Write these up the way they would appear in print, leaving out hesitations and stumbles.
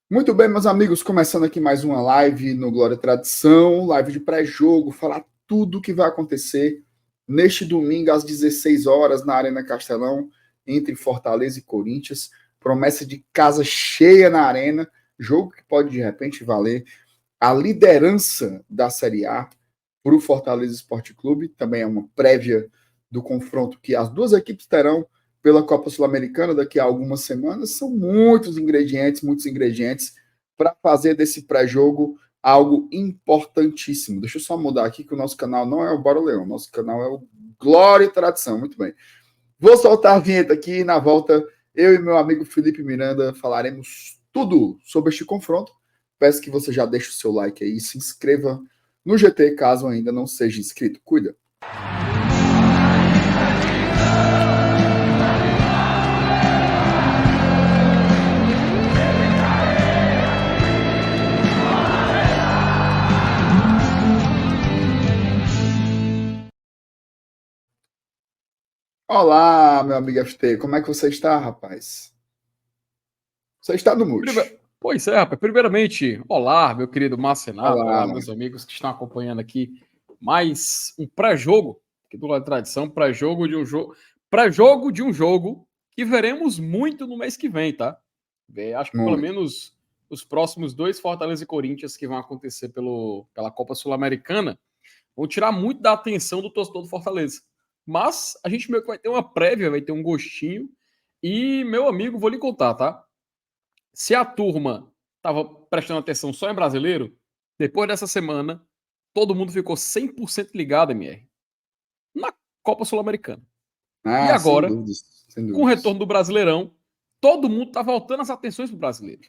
Muito bem, meus amigos, começando aqui mais uma live no Glória e Tradição, live de pré-jogo, falar tudo o que vai acontecer neste domingo às 16 horas na Arena Castelão, entre Fortaleza e Corinthians. Promessa de casa cheia na Arena, jogo que pode de repente valer a liderança da Série A para o Fortaleza Esporte Clube. Também é uma prévia do confronto que as duas equipes terão pela Copa Sul-Americana daqui a algumas semanas. São muitos ingredientes para fazer desse pré-jogo algo importantíssimo. Deixa eu só mudar aqui que o nosso canal não é o Bora Leão, nosso canal é o Glória e Tradição. Muito bem. Vou soltar a vinheta aqui e na volta eu e meu amigo Felipe Miranda falaremos tudo sobre este confronto. Peço que você já deixe o seu like aí e se inscreva no GT caso ainda não seja inscrito. Cuida! Olá, meu amigo FT, como é que você está, rapaz? Você está no mute. Pois é, rapaz. Primeiramente, olá, meu querido Marcenato, olá, Olá, meus amigos que estão acompanhando aqui mais um pré-jogo, aqui do Lado da Tradição, pré-jogo de um jogo que veremos muito no mês que vem, tá? Acho que pelo muito. menos os próximos dois Fortaleza e Corinthians que vão acontecer pela Copa Sul-Americana vão tirar muito da atenção do torcedor do Fortaleza. Mas a gente meio que vai ter uma prévia, vai ter um gostinho. E, meu amigo, vou lhe contar, tá? Se a turma estava prestando atenção só em brasileiro, depois dessa semana, todo mundo ficou 100% ligado, MR, na Copa Sul-Americana. E Ah, sem agora, dúvidas, sem com o dúvidas. retorno do Brasileirão, todo mundo tá voltando as atenções pro brasileiro.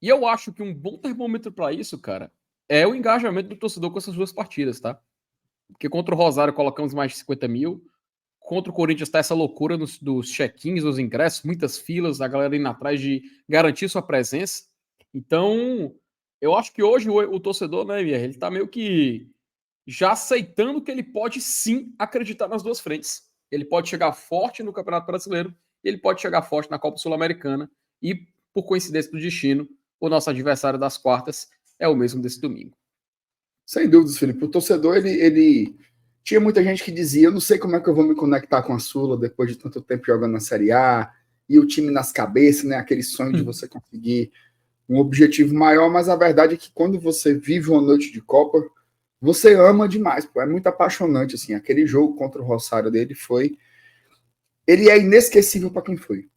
E eu acho que um bom termômetro para isso, cara, é o engajamento do torcedor com essas duas partidas, tá? Porque contra o Rosário colocamos mais de 50 mil, contra o Corinthians tá essa loucura dos check-ins, dos ingressos, muitas filas, a galera indo atrás de garantir sua presença. Então, eu acho que hoje o torcedor, né, ele tá meio que já aceitando que ele pode sim acreditar nas duas frentes. Ele pode chegar forte no Campeonato Brasileiro, ele pode chegar forte na Copa Sul-Americana e, por coincidência do destino, o nosso adversário das quartas é o mesmo desse domingo. Sem dúvidas, Felipe. O torcedor, ele tinha muita gente que dizia, eu não sei como é que eu vou me conectar com a Sula depois de tanto tempo jogando na Série A, e o time nas cabeças, né? Aquele sonho de você conseguir um objetivo maior, mas a verdade é que quando você vive uma noite de Copa, você ama demais, pô. É muito apaixonante, assim. Aquele jogo contra o Rosário dele foi... Ele é inesquecível para quem foi.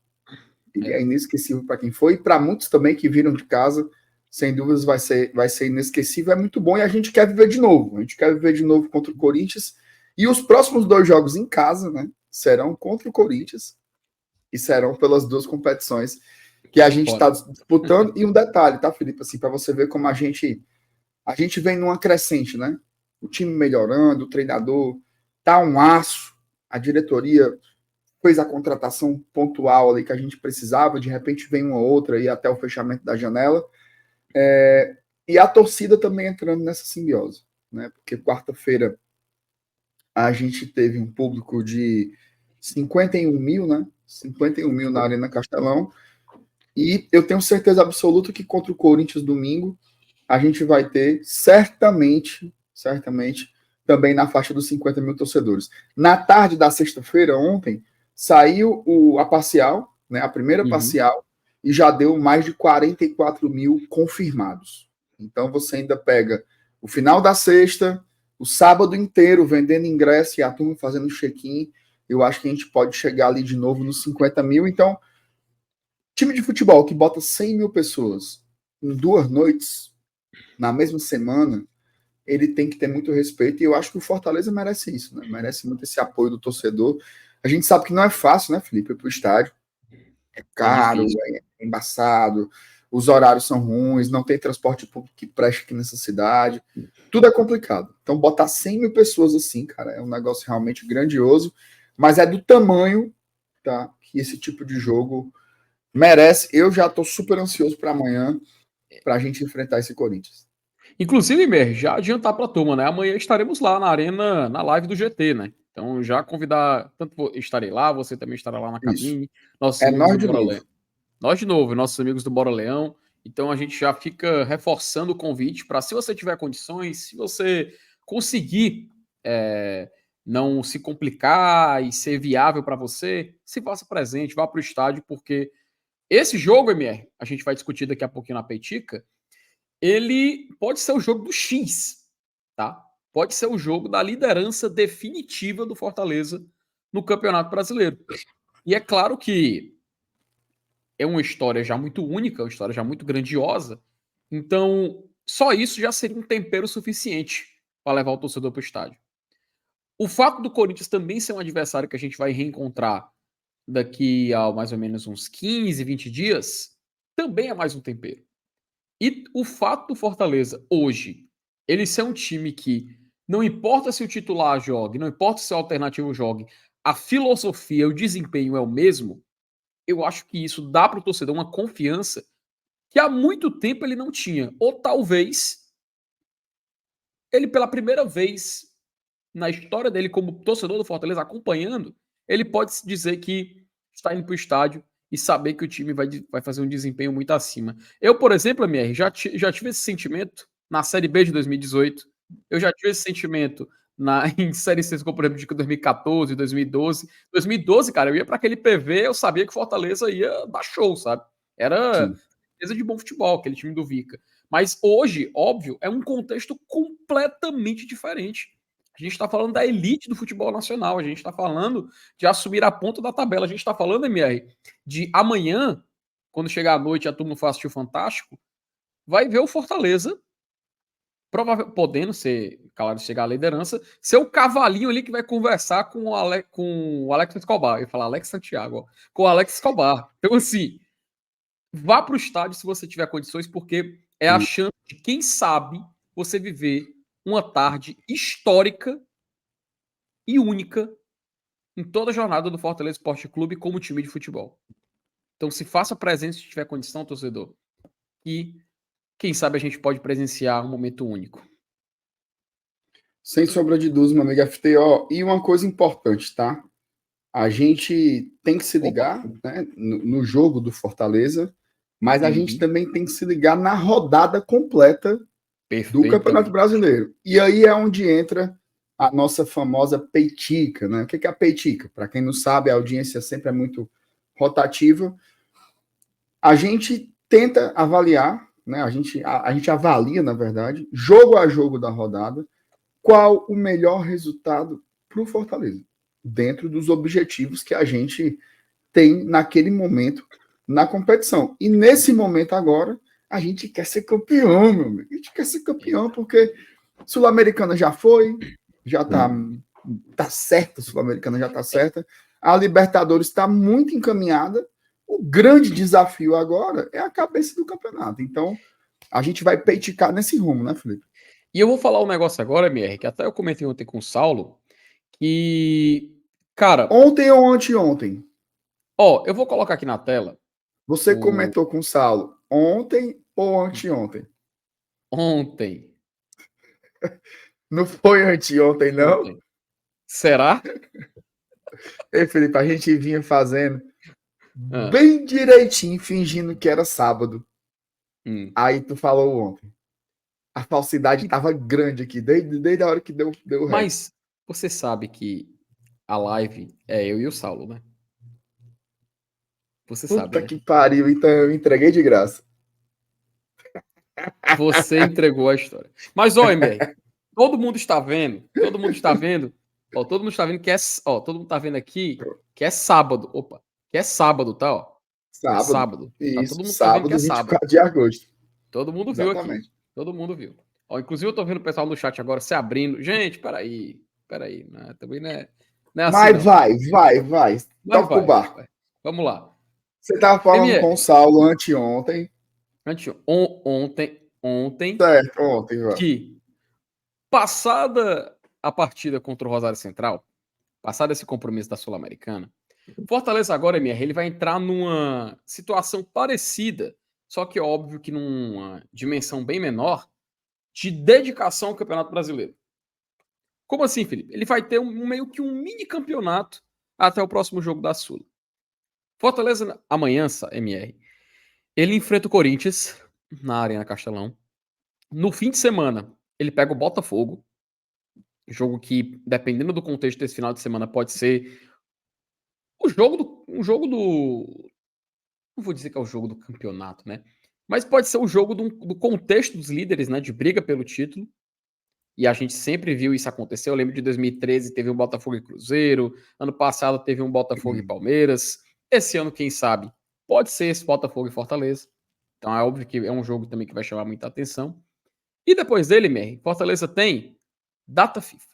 Ele é inesquecível para quem foi, e para muitos também que viram de casa, sem dúvidas vai ser inesquecível. É muito bom e a gente quer viver de novo. A gente quer viver de novo contra o Corinthians. E os próximos dois jogos em casa, né, serão contra o Corinthians e serão pelas duas competições que a gente está disputando. E um detalhe, tá, Felipe, assim, para você ver como a gente vem numa crescente, né? O time melhorando, o treinador tá um aço, a diretoria fez a contratação pontual ali que a gente precisava, de repente vem uma outra e até o fechamento da janela. E a torcida também entrando nessa simbiose, né? Porque quarta-feira a gente teve um público de 51 mil, né? 51 mil na Arena Castelão. E eu tenho certeza absoluta que contra o Corinthians domingo a gente vai ter certamente, também na faixa dos 50 mil torcedores. Na tarde da sexta-feira, ontem, saiu a parcial, né, a primeira parcial, e já deu mais de 44 mil confirmados. Então você ainda pega o final da sexta, o sábado inteiro vendendo ingresso e a turma fazendo check-in. Eu acho que a gente pode chegar ali de novo nos 50 mil. Então, time de futebol que bota 100 mil pessoas em 2 noites, na mesma semana, ele tem que ter muito respeito, e eu acho que o Fortaleza merece isso, né? Merece muito esse apoio do torcedor. A gente sabe que não é fácil, né, Felipe, ir pro estádio. É caro, é embaçado, os horários são ruins, não tem transporte público que preste aqui nessa cidade. Tudo é complicado. Então, botar 100 mil pessoas assim, cara, é um negócio realmente grandioso, mas é do tamanho, tá, que esse tipo de jogo merece. Eu já tô super ansioso para amanhã, para a gente enfrentar esse Corinthians. Inclusive, Mer, já adiantar para a turma, né? Amanhã estaremos lá na arena, na live do GT, né? Então, já convidar, tanto estarei lá, você também estará lá na Isso. cabine, nossos É amigos nós do de Bora novo. Leão. Nós de novo, nossos amigos do Bora Leão. Então a gente já fica reforçando o convite para, se você tiver condições, se você conseguir não se complicar e ser viável para você, se faça presente, vá para o estádio, porque esse jogo, MR, a gente vai discutir daqui a pouquinho na Peitica, ele pode ser o jogo do X, tá? Pode ser o jogo da liderança definitiva do Fortaleza no Campeonato Brasileiro. E é claro que é uma história já muito única, uma história já muito grandiosa. Então, só isso já seria um tempero suficiente para levar o torcedor para o estádio. O fato do Corinthians também ser um adversário que a gente vai reencontrar daqui a mais ou menos uns 15, 20 dias, também é mais um tempero. E o fato do Fortaleza hoje, ele ser um time que não importa se o titular jogue, não importa se o alternativo jogue, a filosofia, o desempenho é o mesmo, eu acho que isso dá para o torcedor uma confiança que há muito tempo ele não tinha. Ou talvez ele, pela primeira vez na história dele como torcedor do Fortaleza, acompanhando, ele pode dizer que está indo para o estádio e saber que o time vai fazer um desempenho muito acima. Eu, por exemplo, MR, já tive esse sentimento na Série B de 2018, eu já tive esse sentimento em Série C, como por exemplo, de 2014, 2012. 2012, cara, eu ia para aquele PV, eu sabia que o Fortaleza ia dar show, sabe? Era certeza de bom futebol, aquele time do Vica. Mas hoje, óbvio, é um contexto completamente diferente. A gente está falando da elite do futebol nacional, a gente está falando de assumir a ponta da tabela, a gente está falando, MR, de amanhã, quando chegar a noite e a turma for assistir o Fantástico, vai ver o Fortaleza, provavelmente podendo ser, claro, chegar à liderança, ser o cavalinho ali que vai conversar com o Alex Escobar. Eu ia falar Alex Santiago, ó, com o Alex Escobar. Então, assim, vá para o estádio se você tiver condições, porque é a chance de, quem sabe, você viver uma tarde histórica e única em toda a jornada do Fortaleza Esporte Clube como time de futebol. Então, se faça presente se tiver condição, torcedor. E, quem sabe, a gente pode presenciar um momento único. Sem sombra de dúvida, meu amigo FTO. E uma coisa importante, tá? A gente tem que se ligar, né, no jogo do Fortaleza, mas a gente também tem que se ligar na rodada completa do Campeonato Brasileiro. E aí é onde entra a nossa famosa peitica, né? O que é a peitica? Para quem não sabe, a audiência sempre é muito rotativa. A gente tenta avaliar, né? A gente avalia, na verdade, jogo a jogo da rodada, qual o melhor resultado para o Fortaleza, dentro dos objetivos que a gente tem naquele momento na competição. E nesse momento agora, a gente quer ser campeão, meu amigo. A gente quer ser campeão porque Sul-Americana já foi, já tá certa, Sul-Americana já tá certa. A Libertadores está muito encaminhada. O grande desafio agora é a cabeça do campeonato. Então, a gente vai peiticar nesse rumo, né, Felipe? E eu vou falar um negócio agora, MR, que até eu comentei ontem com o Saulo, que, cara... Ontem ou anteontem? Ó, eu vou colocar aqui na tela. Você comentou com o Saulo ontem ou anteontem? Ontem. Não foi anteontem, não? Ontem. Será? Ei, Felipe, a gente vinha fazendo bem direitinho, fingindo que era sábado. Aí tu falou ontem. A falsidade tava grande aqui, desde a hora que deu o Mas você sabe que a live é eu e o Saulo, né? Você sabe, Puta né? que pariu, então eu entreguei de graça. Você entregou a história. Mas, ó, MR, todo mundo está vendo, ó, todo mundo está vendo que todo mundo está vendo aqui que é sábado. Opa, que é sábado, tá, ó? Sábado. É sábado. Tá, Isso, todo mundo tá vendo sábado, que é sábado. 24 de agosto. Todo mundo viu aqui. Todo mundo viu. Ó, inclusive eu tô vendo o pessoal no chat agora se abrindo. Gente, peraí. Né? Também não é assim, Mas não. vai. Mas Toca o barco. vai. Vamos lá. Você tava falando MR, com o Saulo anteontem. Ontem, Certo, ontem, vai. que passada a partida contra o Rosário Central, passado esse compromisso da Sul-Americana, Fortaleza agora, MR, ele vai entrar numa situação parecida, só que óbvio que numa dimensão bem menor, de dedicação ao Campeonato Brasileiro. Como assim, Felipe? Ele vai ter meio que um mini campeonato até o próximo jogo da Sula. Fortaleza, amanhã, MR, ele enfrenta o Corinthians na Arena Castelão. No fim de semana, ele pega o Botafogo. Jogo que, dependendo do contexto desse final de semana, pode ser um jogo do. Não vou dizer que é o jogo do campeonato, né? Mas pode ser o jogo do contexto dos líderes, né? De briga pelo título. E a gente sempre viu isso acontecer. Eu lembro de 2013, teve um Botafogo e Cruzeiro. Ano passado teve um Botafogo e Palmeiras. Esse ano, quem sabe, pode ser esse Botafogo e Fortaleza. Então é óbvio que é um jogo também que vai chamar muita atenção. E depois dele, Mer, Fortaleza tem data FIFA.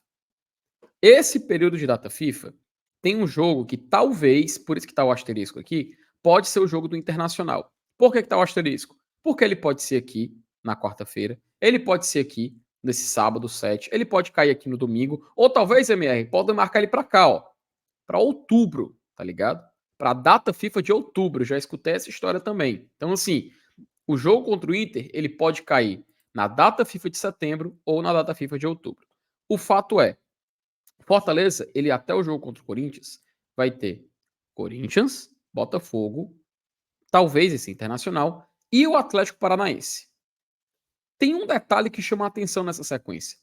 Esse período de data FIFA tem um jogo que talvez, por isso que está o asterisco aqui, pode ser o jogo do Internacional. Por que está o asterisco? Porque ele pode ser aqui na quarta-feira, ele pode ser aqui nesse sábado 7, ele pode cair aqui no domingo, ou talvez, MR, pode marcar ele para cá, ó, para outubro, tá ligado? Para a data FIFA de outubro, já escutei essa história também. Então, assim, o jogo contra o Inter, ele pode cair na data FIFA de setembro ou na data FIFA de outubro. O fato é, Fortaleza, ele até o jogo contra o Corinthians, vai ter Corinthians, Botafogo, talvez esse Internacional e o Atlético Paranaense. Tem um detalhe que chama a atenção nessa sequência.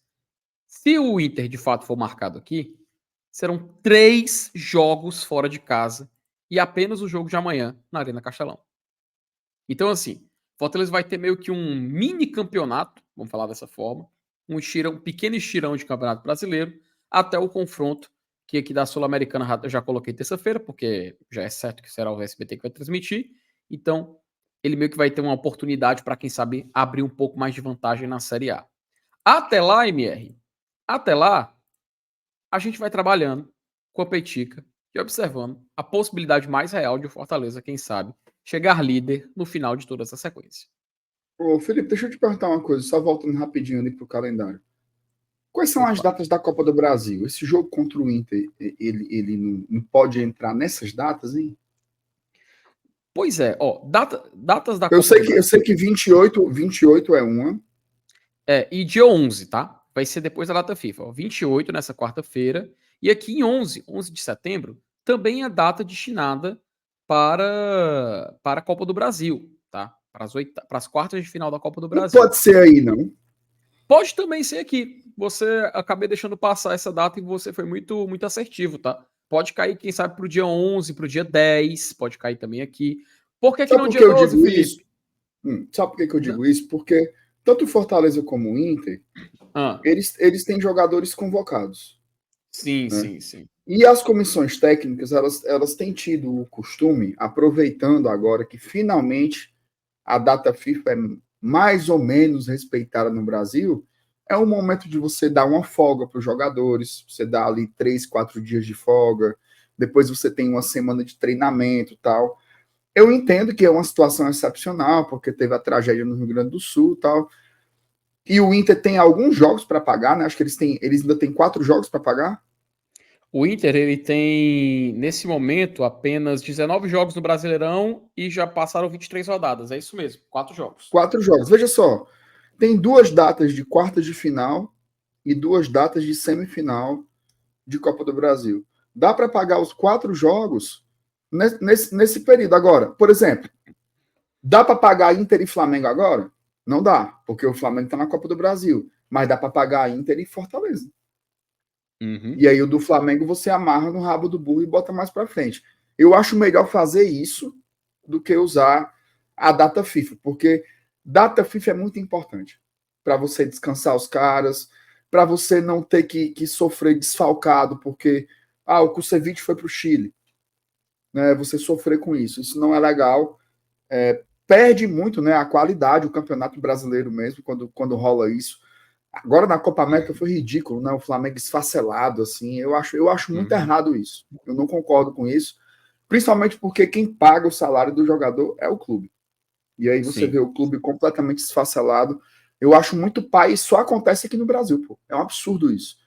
Se o Inter de fato for marcado aqui, serão 3 jogos fora de casa e apenas o jogo de amanhã na Arena Castelão. Então, assim, Fortaleza vai ter meio que um mini campeonato, vamos falar dessa forma, um pequeno estirão de campeonato brasileiro, até o confronto, que aqui da Sul-Americana eu já coloquei terça-feira, porque já é certo que será o SBT que vai transmitir. Então, ele meio que vai ter uma oportunidade para, quem sabe, abrir um pouco mais de vantagem na Série A. Até lá, MR, até lá, a gente vai trabalhando com a Petica e observando a possibilidade mais real de o Fortaleza, quem sabe, chegar líder no final de toda essa sequência. Ô, Felipe, deixa eu te perguntar uma coisa, só voltando rapidinho ali pro calendário. Quais são as Opa. datas da Copa do Brasil? Esse jogo contra o Inter, ele não pode entrar nessas datas, hein? Pois é, ó, datas da Eu Copa sei do que, eu sei Brasil. que 28 é uma. E dia 11, tá? Vai ser depois da data FIFA. Ó, 28 nessa quarta-feira. E aqui em 11 de setembro, também é data destinada para a Copa do Brasil, tá? Para as quartas de final da Copa do Não Brasil. pode ser aí, não. Pode também ser aqui. Você acabei deixando passar essa data e você foi muito, muito assertivo, tá? Pode cair, quem sabe, pro dia 11, pro dia 10, pode cair também aqui. Por que que Sabe não por que dia eu 12, digo isso? Felipe? Sabe por que eu Não. digo isso? Porque tanto o Fortaleza como o Inter, Ah, eles têm jogadores convocados, sim, né? sim, sim. E as comissões técnicas, elas têm tido o costume, aproveitando agora que finalmente a data FIFA é mais ou menos respeitada no Brasil, é um momento de você dar uma folga para os jogadores, você dá ali 3, 4 dias de folga, depois você tem uma semana de treinamento e tal. Eu entendo que é uma situação excepcional, porque teve a tragédia no Rio Grande do Sul e tal. E o Inter tem alguns jogos para pagar, né? Acho que eles ainda têm 4 jogos para pagar. O Inter, ele tem, nesse momento, apenas 19 jogos no Brasileirão e já passaram 23 rodadas. É isso mesmo, 4 jogos. 4 jogos. Veja só, tem 2 datas de quartas de final e 2 datas de semifinal de Copa do Brasil. Dá para pagar os 4 jogos nesse período. Agora, por exemplo, dá para pagar Inter e Flamengo agora? Não dá, porque o Flamengo está na Copa do Brasil. Mas dá para pagar Inter e Fortaleza. Uhum. E aí o do Flamengo você amarra no rabo do burro e bota mais para frente. Eu acho melhor fazer isso do que usar a data FIFA, porque data FIFA é muito importante para você descansar os caras, para você não ter que sofrer desfalcado, porque o Kusevich foi para o Chile, né? Você sofrer com isso, isso não é legal. Perde muito, né, a qualidade, o Campeonato Brasileiro mesmo, quando rola isso. Agora na Copa América foi ridículo, né? O Flamengo esfacelado, assim. Eu acho muito Uhum. errado isso. Eu não concordo com isso. Principalmente porque quem paga o salário do jogador é o clube. E aí você vê Sim. o clube completamente esfacelado. Eu acho muito pai, isso só acontece aqui no Brasil, pô. É um absurdo isso.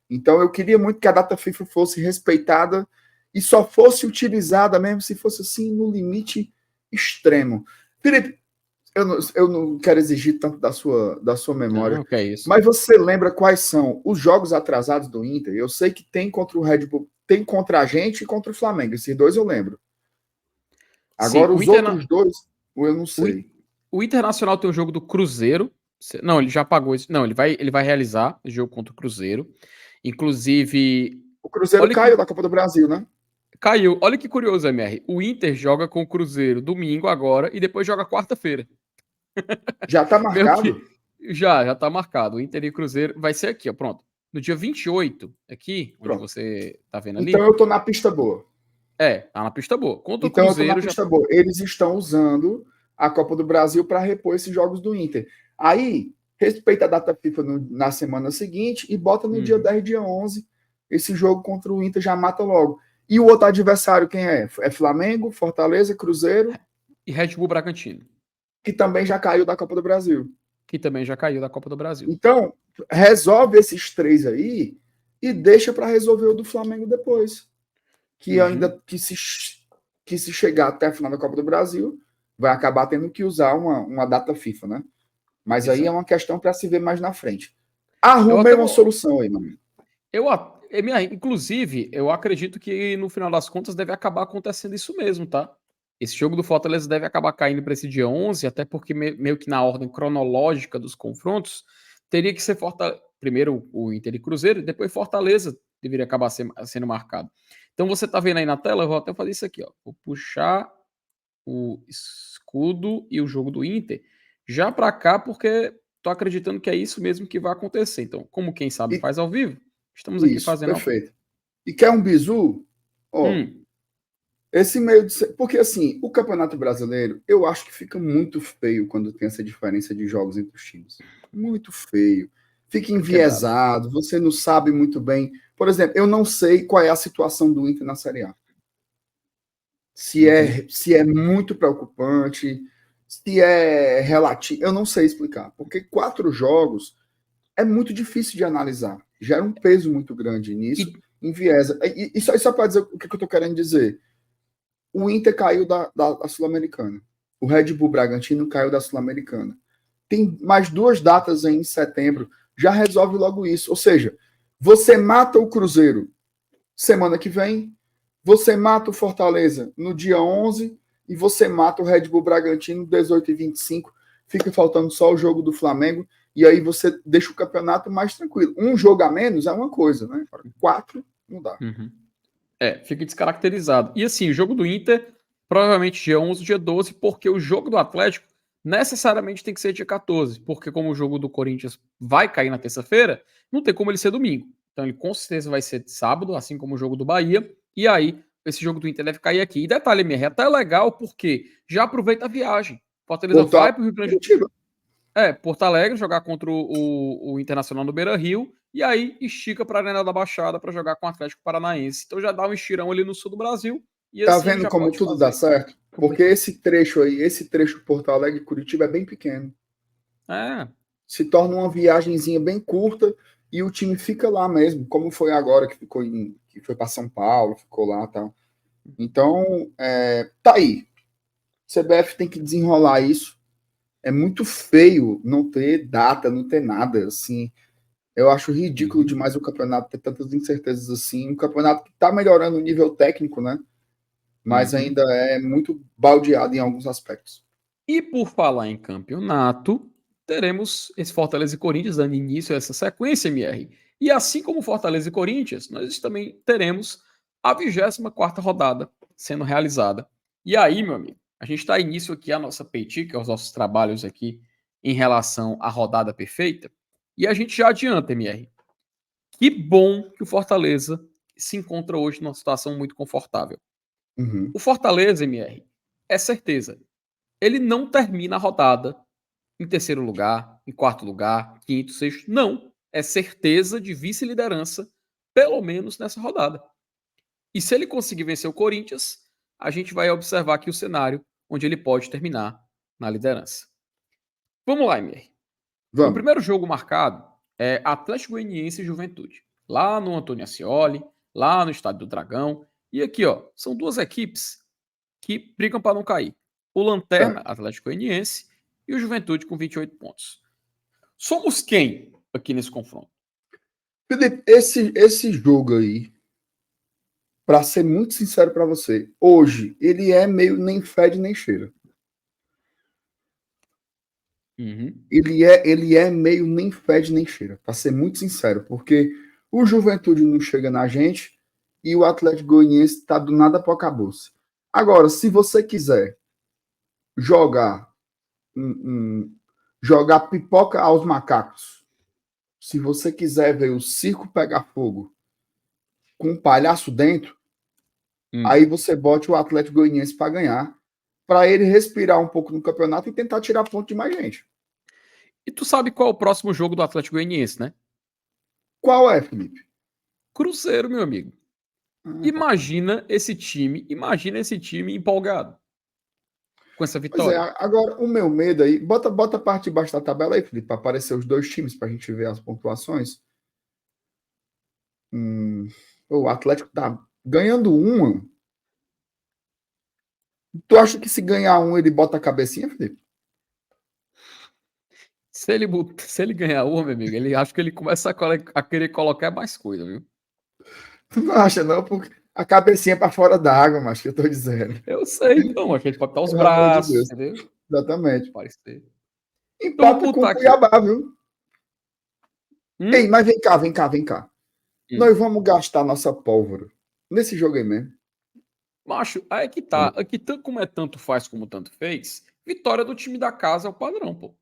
Então eu queria muito que a data FIFA fosse respeitada e só fosse utilizada mesmo se fosse assim no limite extremo. Felipe, eu não quero exigir tanto da sua memória, Não, que é isso. mas você lembra quais são os jogos atrasados do Inter? Eu sei que tem contra o Red Bull, tem contra a gente e contra o Flamengo. Esses dois eu lembro. Sim, Agora, os outros dois, eu não o, In- sei. O Internacional tem o jogo do Cruzeiro. Não, ele já pagou isso. Não, ele vai realizar o jogo contra o Cruzeiro. Inclusive. O Cruzeiro caiu da Copa do Brasil, né? Caiu. Olha que curioso, MR. O Inter joga com o Cruzeiro domingo agora e depois joga quarta-feira. Já tá marcado? Já tá marcado. O Inter e o Cruzeiro vai ser aqui, ó. Pronto. No dia 28, aqui, onde você tá vendo ali. Então eu tô na pista boa. Tá na pista boa. Contra então o Cruzeiro. Eu tô na pista boa. Eles estão usando a Copa do Brasil para repor esses jogos do Inter. Aí, respeita a data FIFA na semana seguinte e bota no dia 10, dia 11, esse jogo contra o Inter já mata logo. E o outro adversário quem é? É Flamengo, Fortaleza, Cruzeiro e Red Bull Bragantino. Que também já caiu da Copa do Brasil. Então, resolve esses 3 aí e deixa para resolver o do Flamengo depois. Que ainda que se chegar até a final da Copa do Brasil, vai acabar tendo que usar uma data FIFA, né? Mas aí é uma questão para se ver mais na frente. Arrumei uma solução aí, mano. Inclusive, eu acredito que no final das contas deve acabar acontecendo isso mesmo, tá? Esse jogo do Fortaleza deve acabar caindo para esse dia 11, até porque meio que na ordem cronológica dos confrontos, teria que ser primeiro o Inter e Cruzeiro, depois Fortaleza deveria acabar sendo marcado. Então você tá vendo aí na tela, eu vou até fazer isso aqui, ó. Vou puxar o escudo e o jogo do Inter já para cá, porque tô acreditando que é isso mesmo que vai acontecer. Então, como quem sabe faz ao vivo, estamos aqui fazendo perfeito. E quer um bizu? Esse meio de... Porque, assim, o Campeonato Brasileiro, eu acho que fica muito feio quando tem essa diferença de jogos entre os times. Muito feio. Fica enviesado, você não sabe muito bem. Por exemplo, eu não sei qual é a situação do Inter na Série A. Se é muito preocupante, se é relativo, eu não sei explicar. Porque 4 jogos é muito difícil de analisar. Gera um peso muito grande nisso, enviesa. E só para dizer o que eu estou querendo dizer. O Inter caiu da Sul-Americana. O Red Bull Bragantino caiu da Sul-Americana. Tem mais 2 datas aí em setembro. Já resolve logo isso. Ou seja, você mata o Cruzeiro semana que vem, você mata o Fortaleza no dia 11 e você mata o Red Bull Bragantino 18 e 25. Fica faltando só o jogo do Flamengo e aí você deixa o campeonato mais tranquilo. Um jogo a menos é uma coisa, né? 4 não dá. Fica descaracterizado. E assim, o jogo do Inter, provavelmente dia 11, dia 12, porque o jogo do Atlético necessariamente tem que ser dia 14, porque como o jogo do Corinthians vai cair na terça-feira, não tem como ele ser domingo. Então ele com certeza vai ser sábado, assim como o jogo do Bahia, e aí esse jogo do Inter deve cair aqui. E detalhe, MR, é até legal porque já aproveita a viagem. Fortaleza vai para o Rio Grande do Sul. Porto Alegre, jogar contra o Internacional no Beira-Rio, e aí estica para a Arena da Baixada para jogar com o Atlético Paranaense. Então já dá um estirão ali no sul do Brasil. E tá assim vendo como tudo dá certo? Porque esse trecho Porto Alegre e Curitiba é bem pequeno. Se torna uma viagenzinha bem curta e o time fica lá mesmo, como foi agora que foi para São Paulo, ficou lá, tal. Então, tá aí. CBF tem que desenrolar isso. É muito feio não ter data, não ter nada, assim. Eu acho ridículo demais o campeonato ter tantas incertezas assim. Um campeonato que tá melhorando o nível técnico, né? Mas ainda é muito baldeado em alguns aspectos. E por falar em campeonato, teremos esse Fortaleza e Corinthians dando início a essa sequência, MR. E assim como Fortaleza e Corinthians, nós também teremos a 24ª rodada sendo realizada. E aí, meu amigo, a gente está início aqui a nossa peitica, os nossos trabalhos aqui em relação à rodada perfeita. E a gente já adianta, MR. Que bom que o Fortaleza se encontra hoje numa situação muito confortável. O Fortaleza, MR, é certeza. Ele não termina a rodada em terceiro lugar, em quarto lugar, quinto, sexto. Não. É certeza de vice-liderança, pelo menos nessa rodada. E se ele conseguir vencer o Corinthians, a gente vai observar aqui o cenário onde ele pode terminar na liderança. Vamos lá, Emir. O primeiro jogo marcado é Atlético Goianiense e Juventude. Lá no Antônio Ascioli, lá no Estádio do Dragão. E aqui, ó, são 2 equipes que brigam para não cair. O Lanterna, Atlético Goianiense, e o Juventude com 28 pontos. Somos quem aqui nesse confronto? Felipe, esse jogo aí, para ser muito sincero para você, hoje ele é meio nem fede nem cheira. Uhum. Ele é meio nem fede nem cheira, para ser muito sincero, porque o Juventude não chega na gente e o Atlético Goianiense está do nada para o acabouço. Agora, se você quiser jogar jogar pipoca aos macacos, se você quiser ver o circo pegar fogo com um palhaço dentro, aí você bote o Atlético Goianiense para ganhar, para ele respirar um pouco no campeonato e tentar tirar ponto de mais gente. E tu sabe qual é o próximo jogo do Atlético Goianiense, né? Qual é, Felipe? Cruzeiro, meu amigo. Imagina esse time empolgado com essa Pois é, vitória. agora o meu medo aí, bota a parte de baixo da tabela aí, Felipe, para aparecer os dois times para a gente ver as pontuações. O Atlético tá ganhando uma. Tu acha que se ganhar um ele bota a cabecinha, Felipe? Se ele ganhar uma, meu amigo, ele acho que ele começa a querer colocar mais coisa, viu? Tu não acha não, porque a cabecinha para fora da água, mas que eu tô dizendo. Eu sei, então, acho que ele pode estar os Pelo amor de braços, Deus. entendeu? Exatamente. Parecer. Então vou Empata com o botar aqui. Cuiabá, viu? Ei, mas vem cá. Hum. Nós vamos gastar nossa pólvora nesse jogo aí mesmo. Macho, aí é que tá. Aqui, tanto como é tanto faz como tanto fez, vitória do time da casa é o padrão, pô.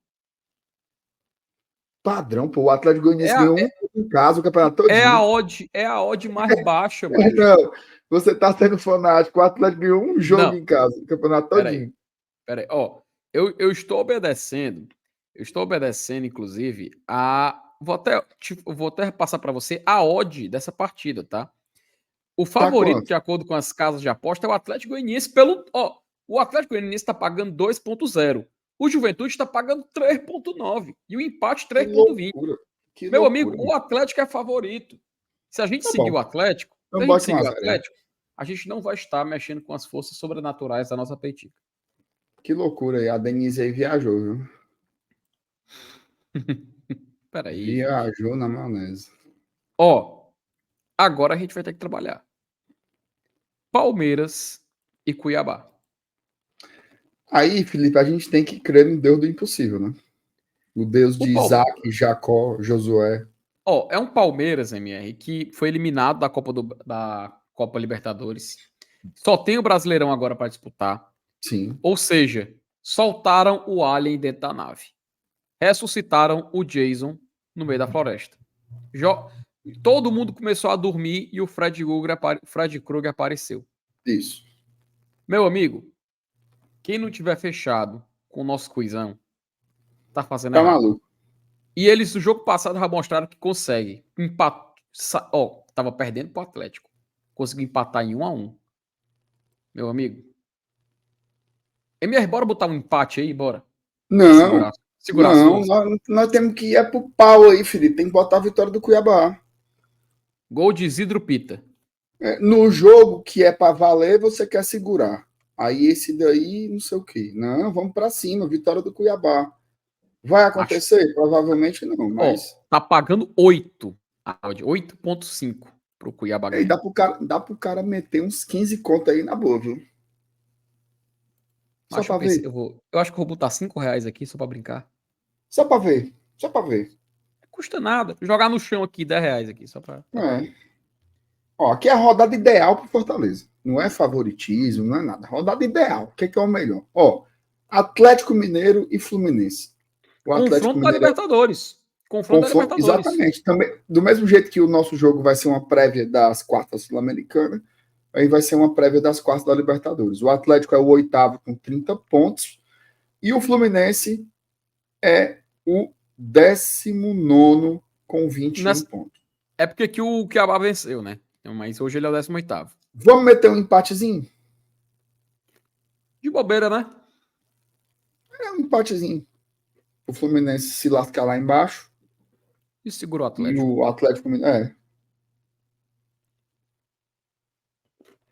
Padrão, pô. O Atlético É Goianiense a, ganhou um em casa o campeonato todinho. é a odd mais baixa, macho. Não, você tá sendo fanático. O Atlético ganhou um jogo Não, em casa, o campeonato peraí. todinho. Peraí, ó. Eu estou obedecendo. Eu estou obedecendo, inclusive, a. Vou até passar para você a odd dessa partida, tá? O Tá favorito, quanto? de acordo com as casas de aposta, é o Atlético Goianiense pelo. Ó, o Atlético Goianiense está pagando 2,0. O Juventude está pagando 3,9. E o empate Que 3,20. loucura. Que Meu amigo, loucura. o Atlético é favorito. Se a gente Tá seguir bom. o Atlético, se Então a gente bote um seguir a o 0 aí. Atlético, a gente não vai estar mexendo com as forças sobrenaturais da nossa petica. Que loucura aí. A Denise aí viajou, viu? Peraí, gente. Viajou na maionese. Ó, agora a gente vai ter que trabalhar. Palmeiras e Cuiabá. Aí, Felipe, a gente tem que crer no Deus do impossível, né? O Deus O de Palmeiras. Isaac, Jacó, Josué. Ó, é um Palmeiras, MR, que foi eliminado da Copa Libertadores. Só tem o Brasileirão agora para disputar. Sim. Ou seja, soltaram o Alien dentro da nave. Ressuscitaram o Jason no meio da floresta. Jo Todo mundo começou a dormir e o Fred Krueger apareceu. Isso. Meu amigo, quem não tiver fechado com o nosso quizão, tá fazendo Tá errado. maluco. E eles, no jogo passado, já mostraram que consegue. Ó, tava perdendo pro Atlético. Conseguiu empatar em 1-1. Meu amigo. MR, bora botar um empate aí, bora. Pra Não, segurar as não. forças. Nós temos que ir é pro pau aí, Felipe. Tem que botar a vitória do Cuiabá. Gol de Isidro Pita. No jogo que é para valer, você quer segurar. Aí esse daí, não sei o quê. Não, vamos para cima, vitória do Cuiabá. Vai Acho. acontecer? Provavelmente não, Ó, mas tá pagando 8. 8,5 pro Cuiabá aí ganhar. dá pro cara meter uns 15 conto aí na boa, viu? Só Mas eu para pensei, ver. eu acho que eu vou botar R$ 5 aqui só pra brincar. Só para ver. Só para ver. Não custa nada. Jogar no chão aqui, R$ 10 aqui, só pra ver. É. Ó, aqui é a rodada ideal para Fortaleza. Não é favoritismo, não é nada. Rodada ideal. O que é o melhor? Ó, Atlético Mineiro e Fluminense. O Atlético Confronto da Mineiro é Libertadores. Confronto da confronto. Libertadores. Exatamente. Também, do mesmo jeito que o nosso jogo vai ser uma prévia das quartas sul-americanas, aí vai ser uma prévia das quartas da Libertadores. O Atlético é o oitavo com 30 pontos e o Fluminense é o 19º com 21 Nessa- pontos. É porque aqui o Cuiabá venceu, né? Mas hoje ele é o 18º. Vamos meter um empatezinho? De bobeira, né? É um empatezinho. O Fluminense se lascar lá embaixo E segura o e Atlético. o Atlético Mineiro.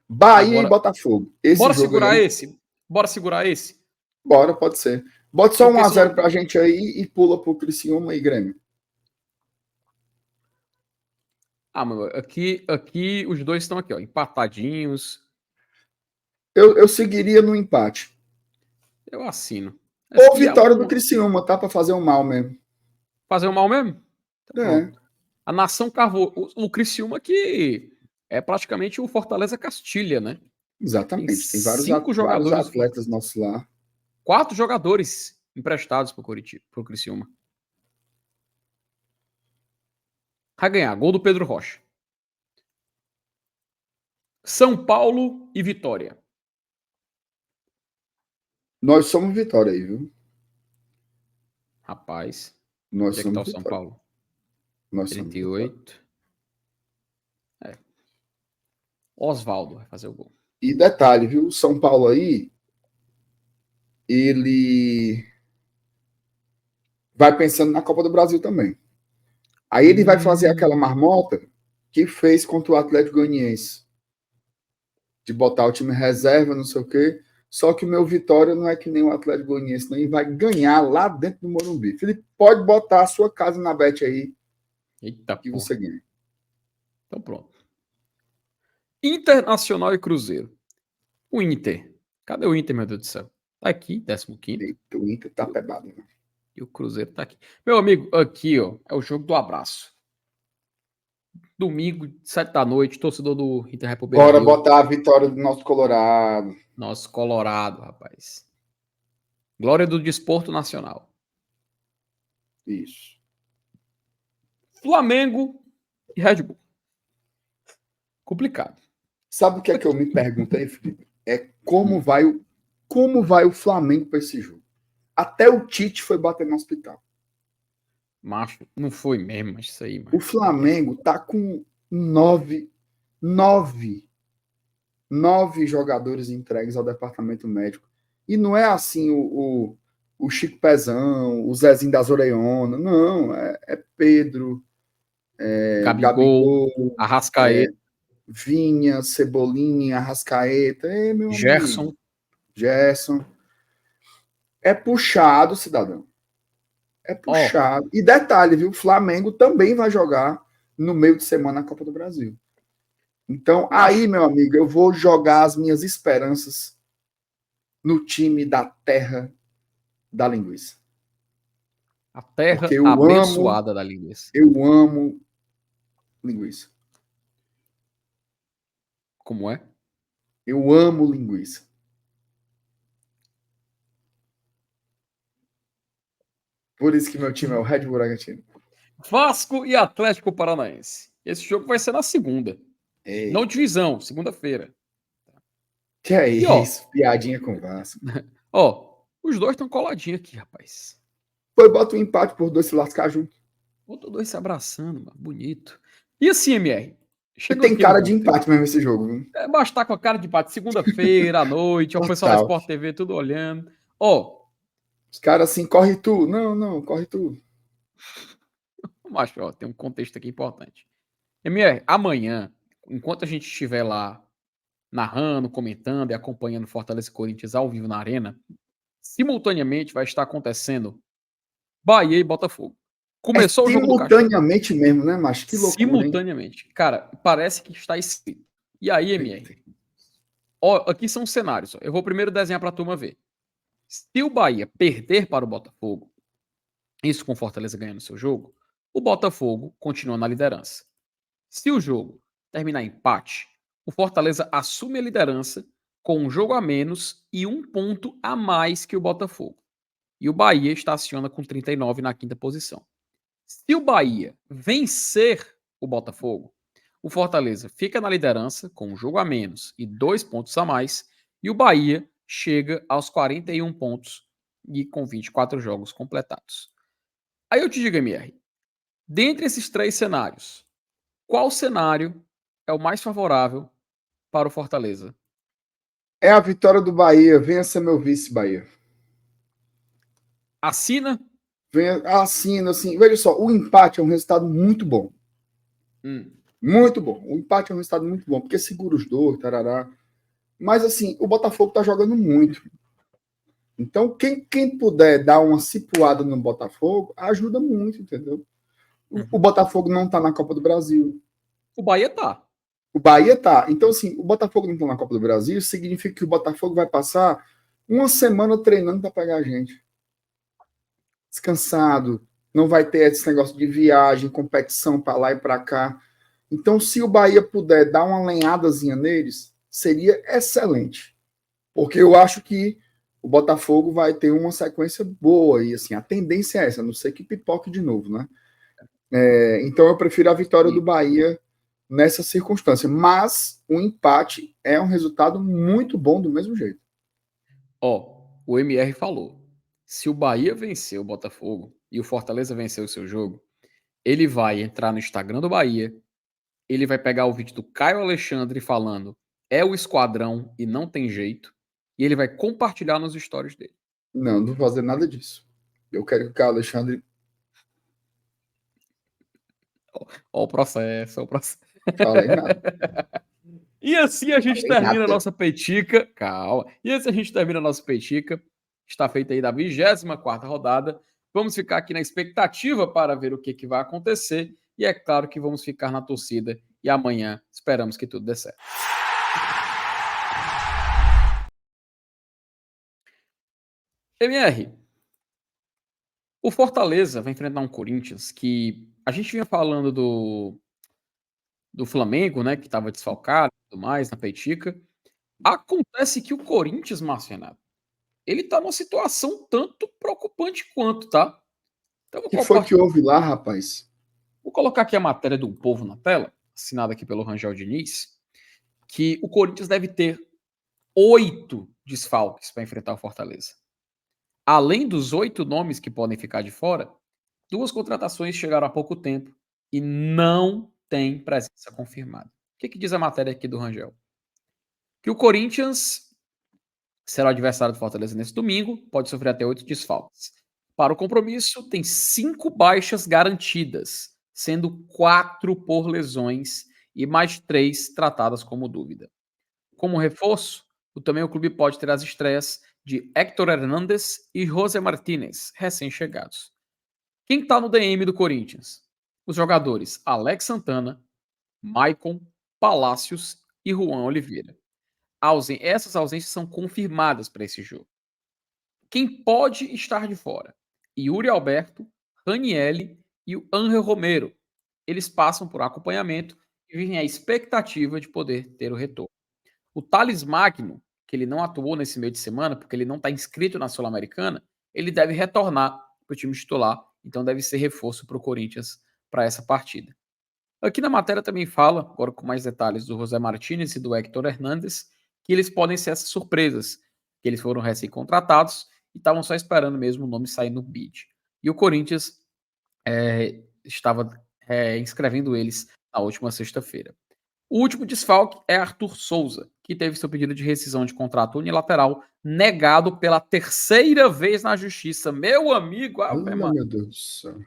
Bahia e Agora, Botafogo. Esse bora jogo segurar aí, esse? Bora segurar esse? bora, pode ser. Bota só Porque 1-0 são. pra gente aí e pula pro Criciúma e Grêmio. Ah, mano, aqui os dois estão aqui, ó, empatadinhos. Eu seguiria no empate. Eu assino. Ou vitória do Criciúma, tá? Pra fazer um mal mesmo. Fazer um mal mesmo? É. A nação cavou. O Criciúma que é praticamente o Fortaleza Castilha, né? Exatamente. Tem vários jogadores, atletas nossos lá. 4 jogadores emprestados pro Criciúma. Vai ganhar. Gol do Pedro Rocha. São Paulo e Vitória. Nós somos Vitória aí, viu? Rapaz. Nós Onde é que tá o somos São Vitória. Paulo? Nós somos 38. É. Oswaldo vai fazer o gol. E detalhe, viu? O São Paulo aí, ele vai pensando na Copa do Brasil também. Aí ele vai fazer aquela marmota que fez contra o Atlético Goianiense. De botar o time reserva, não sei o quê. Só que o meu Vitória não é que nem o Atlético Goianiense, não. Ele vai ganhar lá dentro do Morumbi. Felipe, pode botar a sua casa na bet aí. Eita, que porra. você ganha. Então pronto. Internacional e Cruzeiro. O Inter. Cadê o Inter, meu Deus do céu? Tá aqui, 15º. Eita, o Inter tá pebado, né? E o Cruzeiro tá aqui. Meu amigo, aqui, ó, é o jogo do abraço. Domingo, 7 da noite, torcedor do Inter vai pro Bora Beira-Rio. botar a vitória do nosso Colorado. Nosso Colorado, rapaz. Glória do Desporto Nacional. Isso. Flamengo e Red Bull. Complicado. Sabe o que é que eu me perguntei, Felipe? É como vai o Flamengo para esse jogo. Até o Tite foi bater no hospital. Macho, não foi mesmo isso aí, mano. O Flamengo tá com 9 jogadores entregues ao departamento médico. E não é assim o Chico Pezão, o Zezinho das Oreiona. Não, é Pedro, Gabigol, Arrascaeta, Vinha, Cebolinha, Arrascaeta, meu Gerson. amigo. Gerson. É puxado, cidadão. É puxado. E detalhe, viu? O Flamengo também vai jogar no meio de semana a Copa do Brasil. Então, aí, meu amigo, eu vou jogar as minhas esperanças no time da terra da linguiça. A terra abençoada da linguiça. Eu amo linguiça. Como é? Eu amo linguiça. Por isso que meu time é o Red Bull Bragantino. Vasco e Atlético Paranaense. Esse jogo vai ser na segunda. Ei. Não divisão, segunda-feira. Que é isso? Piadinha com o Vasco. Os dois estão coladinhos aqui, rapaz. Foi, bota um empate por 2 se lascar junto. Bota os dois se abraçando, mano. Bonito. E assim, MR? E tem cara de empate mesmo esse jogo, viu? Basta estar com a cara de empate. Segunda-feira, à noite, o pessoal da Sport TV tudo olhando. Os caras assim, corre tu. Não, corre tu. Mas, tem um contexto aqui importante. MR, amanhã, enquanto a gente estiver lá narrando, comentando e acompanhando Fortaleza e Corinthians ao vivo na Arena, simultaneamente vai estar acontecendo Bahia e Botafogo. Começou o jogo do Cachorro. Simultaneamente mesmo, né, macho? Que loucura, simultaneamente. Hein? Cara, parece que está escrito. E aí, MR? Aqui são os cenários. Eu vou primeiro desenhar para a turma ver. Se o Bahia perder para o Botafogo, isso com Fortaleza ganhando seu jogo, o Botafogo continua na liderança. Se o jogo terminar empate, o Fortaleza assume a liderança com um jogo a menos e 1 ponto a mais que o Botafogo. E o Bahia estaciona com 39 na 5ª posição. Se o Bahia vencer o Botafogo, o Fortaleza fica na liderança com um jogo a menos e 2 pontos a mais, e o Bahia chega aos 41 pontos e com 24 jogos completados. Aí eu te digo, MR, dentre esses 3 cenários, qual cenário é o mais favorável para o Fortaleza? É a vitória do Bahia. Venha ser meu vice, Bahia. Assina? Assina, assim. Veja só, o empate é um resultado muito bom. Muito bom. O empate é um resultado muito bom, porque segura os dois, tarará. Mas, assim, o Botafogo tá jogando muito. Então, quem puder dar uma cipuada no Botafogo, ajuda muito, entendeu? O Botafogo não tá na Copa do Brasil. O Bahia tá. O Bahia tá. Então, assim, o Botafogo não tá na Copa do Brasil, significa que o Botafogo vai passar uma semana treinando para pegar a gente. descansado, não vai ter esse negócio de viagem, competição para lá e para cá. Então, se o Bahia puder dar uma lenhadazinha neles, seria excelente. Porque eu acho que o Botafogo vai ter uma sequência boa e assim, a tendência é essa, a não ser que pipoque de novo, né? Então eu prefiro a vitória do Bahia nessa circunstância, mas o empate é um resultado muito bom do mesmo jeito. O MR falou, se o Bahia vencer o Botafogo e o Fortaleza vencer o seu jogo, ele vai entrar no Instagram do Bahia, ele vai pegar o vídeo do Caio Alexandre falando é o esquadrão e não tem jeito, e ele vai compartilhar nos stories dele. Não vou fazer nada disso. Eu quero que o Caio Alexandre... Ó o processo. Falei nada. E assim a gente termina a nossa petica. Calma. E assim a gente termina a nossa petica. Está feita aí da 24ª rodada. Vamos ficar aqui na expectativa para ver o que vai acontecer. E é claro que vamos ficar na torcida. E amanhã esperamos que tudo dê certo. MR, o Fortaleza vai enfrentar um Corinthians que a gente vinha falando do Flamengo, né, que estava desfalcado e tudo mais na petica. Acontece que o Corinthians, Márcio Renato, ele tá numa situação tanto preocupante quanto, tá? Então, O que foi que houve lá, rapaz? Vou colocar aqui a matéria do Povo na tela, assinada aqui pelo Rangel Diniz, que o Corinthians deve ter 8 desfalques para enfrentar o Fortaleza. Além dos 8 nomes que podem ficar de fora, 2 contratações chegaram há pouco tempo e não tem presença confirmada. O que diz a matéria aqui do Rangel? Que o Corinthians será o adversário do Fortaleza nesse domingo, pode sofrer até 8 desfalques. Para o compromisso, tem 5 baixas garantidas, sendo 4 por lesões e mais 3 tratadas como dúvida. Como reforço, também o clube pode ter as estreias de Héctor Hernández e José Martínez, recém-chegados. Quem está no DM do Corinthians? Os jogadores Alex Santana, Maicon, Palácios e Juan Oliveira. Essas ausências são confirmadas para esse jogo. Quem pode estar de fora? Yuri Alberto, Ranielli e o Ángel Romero. Eles passam por acompanhamento e vivem a expectativa de poder ter o retorno. O Thales Magno, que ele não atuou nesse meio de semana, porque ele não está inscrito na Sul-Americana, ele deve retornar para o time titular, então deve ser reforço para o Corinthians para essa partida. Aqui na matéria também fala, agora com mais detalhes, do José Martínez e do Héctor Hernández, que eles podem ser essas surpresas, que eles foram recém-contratados e estavam só esperando mesmo o nome sair no bid. E o Corinthians estava inscrevendo eles na última sexta-feira. O último desfalque é Arthur Souza, que teve seu pedido de rescisão de contrato unilateral negado pela 3ª vez na justiça. Meu amigo, meu Deus do céu.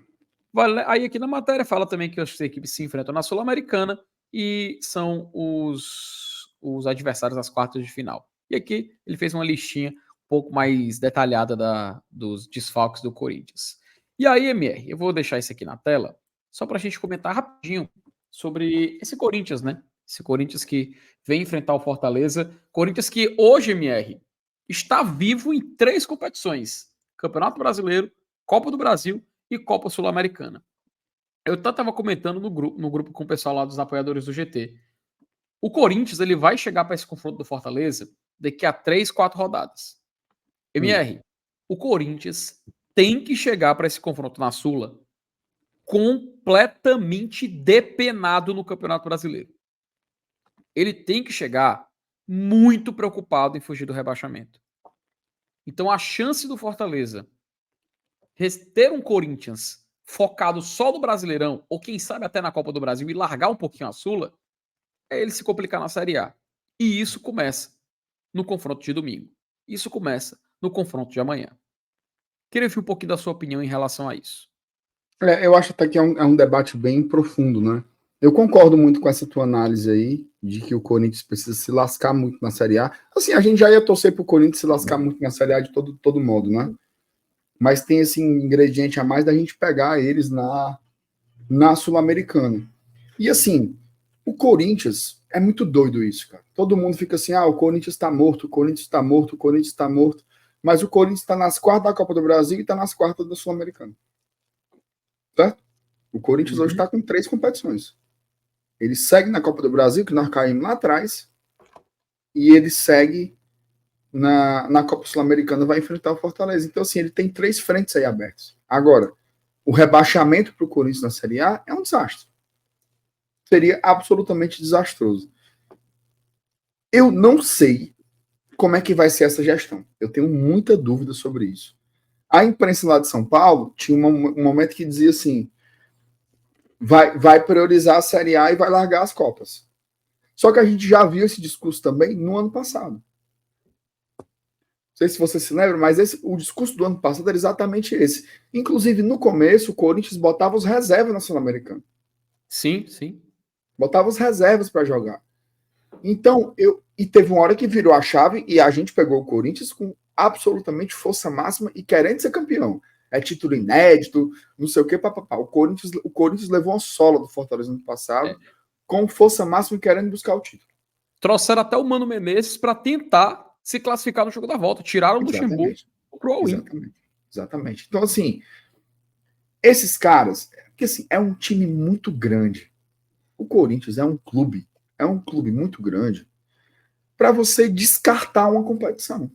Aí aqui na matéria fala também que as equipes se enfrentam na Sul-Americana e são os adversários das quartas de final. E aqui ele fez uma listinha um pouco mais detalhada dos desfalques do Corinthians. E aí, MR, eu vou deixar isso aqui na tela, só para a gente comentar rapidinho sobre esse Corinthians, né? Esse Corinthians que vem enfrentar o Fortaleza. Corinthians que hoje, MR, está vivo em 3 competições. Campeonato Brasileiro, Copa do Brasil e Copa Sul-Americana. Eu estava comentando no grupo com o pessoal lá dos apoiadores do GT. O Corinthians ele vai chegar para esse confronto do Fortaleza daqui a 3, 4 rodadas. MR, o Corinthians tem que chegar para esse confronto na Sula completamente depenado no Campeonato Brasileiro. Ele tem que chegar muito preocupado em fugir do rebaixamento. Então a chance do Fortaleza ter um Corinthians focado só no Brasileirão, ou quem sabe até na Copa do Brasil, e largar um pouquinho a Sula, é ele se complicar na Série A. E isso começa no confronto de domingo. Isso começa no confronto de amanhã. Queria ouvir um pouquinho da sua opinião em relação a isso. Eu acho até que é um debate bem profundo, né? Eu concordo muito com essa tua análise aí, de que o Corinthians precisa se lascar muito na Série A. Assim, a gente já ia torcer pro Corinthians se lascar muito na Série A de todo modo, né? Mas tem esse ingrediente a mais da gente pegar eles na Sul-Americana. E assim, o Corinthians, é muito doido isso, cara. Todo mundo fica assim, o Corinthians tá morto, o Corinthians tá morto, o Corinthians tá morto. Mas o Corinthians está nas quartas da Copa do Brasil e está nas quartas da Sul-Americana. Certo? O Corinthians hoje está com 3 competições. Ele segue na Copa do Brasil, que nós caímos lá atrás, e ele segue na Copa Sul-Americana, vai enfrentar o Fortaleza. Então, assim, ele tem 3 frentes aí abertas. Agora, o rebaixamento para o Corinthians na Série A é um desastre. Seria absolutamente desastroso. Eu não sei como é que vai ser essa gestão. Eu tenho muita dúvida sobre isso. A imprensa lá de São Paulo tinha um momento que dizia assim, vai priorizar a Série A e vai largar as Copas. Só que a gente já viu esse discurso também no ano passado. Não sei se você se lembra, mas o discurso do ano passado era exatamente esse. Inclusive, no começo, o Corinthians botava os reservas na Sul-Americana. Sim, sim. Botava os reservas para jogar. Então, e teve uma hora que virou a chave e a gente pegou o Corinthians com absolutamente força máxima e querendo ser campeão. É título inédito, não sei o que, papapá. O Corinthians levou uma sola do Fortaleza no passado, com força máxima e querendo buscar o título. Trouxeram até o Mano Menezes para tentar se classificar no jogo da volta. Tiraram o Luxemburgo pro all-in. Exatamente. Então, assim, esses caras, porque assim, é um time muito grande. O Corinthians é um clube muito grande para você descartar uma competição.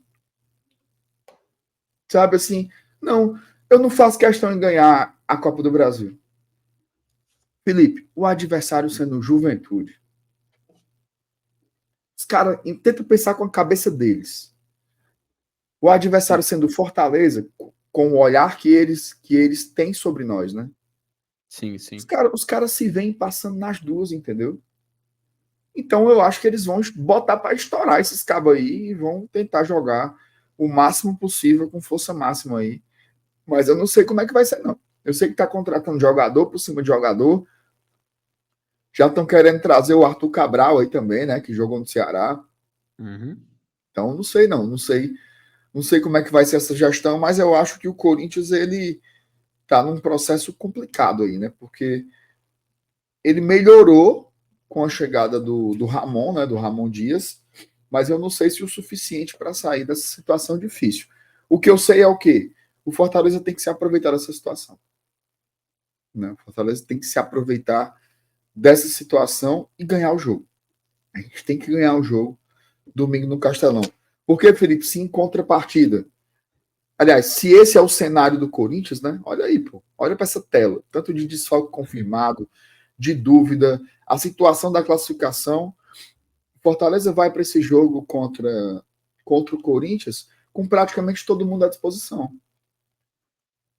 Sabe assim, não, eu não faço questão em ganhar a Copa do Brasil. Felipe, o adversário sendo Juventude. Os caras tentam pensar com a cabeça deles. O adversário sendo Fortaleza, com o olhar que eles têm sobre nós, né? Sim, sim. Os caras se veem passando nas duas, entendeu? Então eu acho que eles vão botar para estourar esses cabos aí e vão tentar jogar o máximo possível com força máxima aí. Mas eu não sei como é que vai ser, não. Eu sei que tá contratando jogador por cima de jogador. Já estão querendo trazer o Arthur Cabral aí também, né? Que jogou no Ceará. Então não sei, não. Não sei como é que vai ser essa gestão, mas eu acho que o Corinthians ele tá num processo complicado aí, né? Porque ele melhorou com a chegada do Ramon, né? Do Ramon Dias, mas eu não sei se o suficiente para sair dessa situação difícil. O que eu sei é o quê? O Fortaleza tem que se aproveitar dessa situação. Né? O Fortaleza tem que se aproveitar dessa situação e ganhar o jogo. A gente tem que ganhar o jogo domingo no Castelão. Porque, Felipe, se em contrapartida. Aliás, se esse é o cenário do Corinthians, né? Olha aí, pô. Olha para essa tela. Tanto de desfalque confirmado, de dúvida, a situação da classificação. Fortaleza vai para esse jogo contra o Corinthians com praticamente todo mundo à disposição.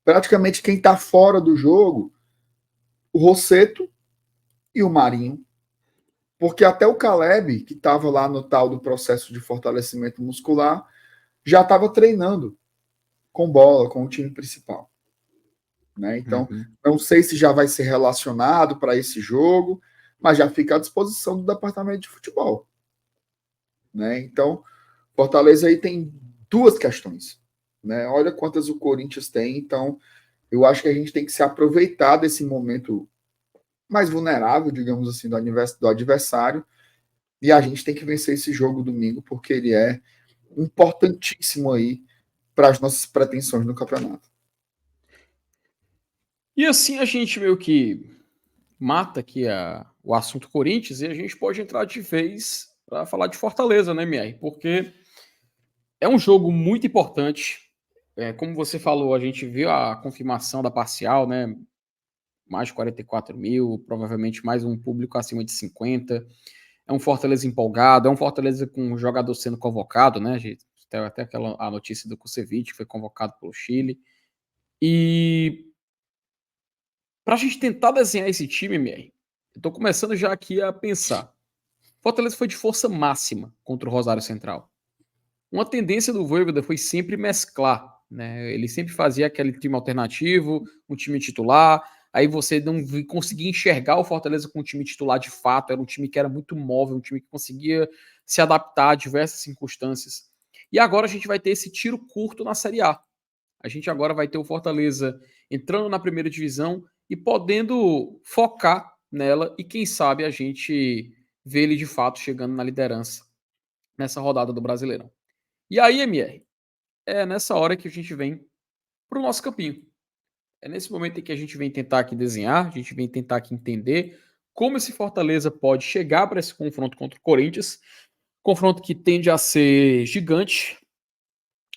Praticamente quem está fora do jogo, o Rosseto e o Marinho. Porque até o Caleb, que estava lá no tal do processo de fortalecimento muscular, já estava treinando com bola, com o time principal. Né? Então, não sei se já vai ser relacionado para esse jogo, mas já fica à disposição do departamento de futebol. Né? Então, Fortaleza aí tem 2 questões. Né? Olha quantas o Corinthians tem. Então, eu acho que a gente tem que se aproveitar desse momento mais vulnerável, digamos assim, do adversário. E a gente tem que vencer esse jogo domingo, porque ele é importantíssimo aí para as nossas pretensões no campeonato. E assim a gente meio que mata aqui o assunto Corinthians e a gente pode entrar de vez para falar de Fortaleza, né, MR? Porque é um jogo muito importante. Como você falou, a gente viu a confirmação da parcial, né? Mais de 44 mil, provavelmente mais um público acima de 50. É um Fortaleza empolgado, é um Fortaleza com um jogador sendo convocado, né? A gente tem até a notícia do Kusevich, que foi convocado pelo Chile. E para a gente tentar desenhar esse time, MR, eu tô começando já aqui a pensar. Fortaleza foi de força máxima contra o Rosário Central. Uma tendência do Vojvoda foi sempre mesclar, né? Ele sempre fazia aquele time alternativo, um time titular, aí você não conseguia enxergar o Fortaleza com um time titular de fato, era um time que era muito móvel, um time que conseguia se adaptar a diversas circunstâncias. E agora a gente vai ter esse tiro curto na Série A. A gente agora vai ter o Fortaleza entrando na primeira divisão e podendo focar nela e quem sabe a gente vê ele de fato chegando na liderança nessa rodada do Brasileirão. E aí, MR, é nessa hora que a gente vem para o nosso campinho. É nesse momento em que a gente vem tentar aqui desenhar, a gente vem tentar aqui entender como esse Fortaleza pode chegar para esse confronto contra o Corinthians. Confronto que tende a ser gigante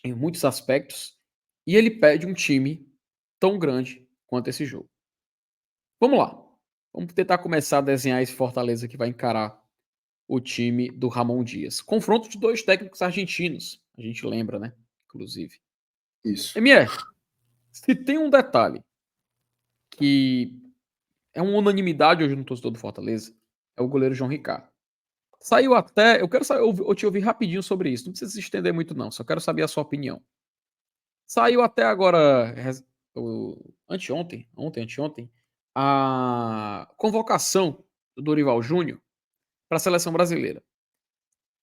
em muitos aspectos. E ele pede um time tão grande quanto esse jogo. Vamos lá. Vamos tentar começar a desenhar esse Fortaleza que vai encarar o time do Ramon Dias. Confronto de dois técnicos argentinos. A gente lembra, né? Inclusive. Isso. MR, se tem um detalhe que é uma unanimidade hoje no torcedor do Fortaleza, é o goleiro João Ricardo. Saiu até. Eu quero saber, eu te ouvir rapidinho sobre isso. Não precisa se estender muito, não. Só quero saber a sua opinião. Saiu até agora, anteontem, a convocação do Dorival Júnior para a seleção brasileira.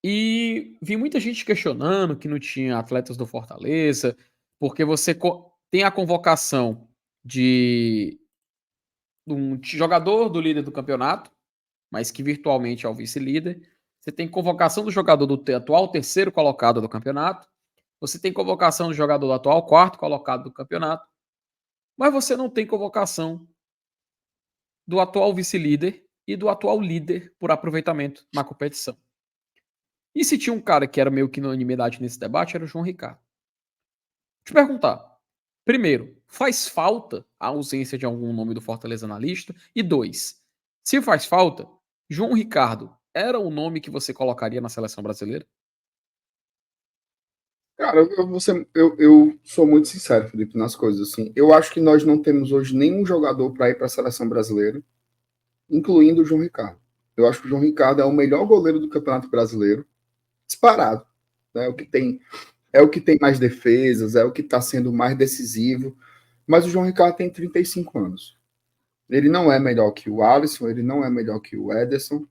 E vi muita gente questionando que não tinha atletas do Fortaleza, porque você tem a convocação de um jogador do líder do campeonato, mas que virtualmente é o vice-líder. Você tem convocação do jogador do atual terceiro colocado do campeonato. Você tem convocação do jogador do atual quarto colocado do campeonato. Mas você não tem convocação do atual vice-líder e do atual líder por aproveitamento na competição. E se tinha um cara que era meio que unanimidade nesse debate, era o João Ricardo. Te perguntar. Primeiro, faz falta a ausência de algum nome do Fortaleza na lista? E dois, se faz falta, João Ricardo era o nome que você colocaria na seleção brasileira? Cara, eu sou muito sincero, Felipe, nas coisas assim. Eu acho que nós não temos hoje nenhum jogador para ir para a seleção brasileira, incluindo o João Ricardo. Eu acho que o João Ricardo é o melhor goleiro do Campeonato Brasileiro, disparado. Né? É o que tem mais defesas, é o que está sendo mais decisivo. Mas o João Ricardo tem 35 anos. Ele não é melhor que o Alisson, ele não é melhor que o Ederson.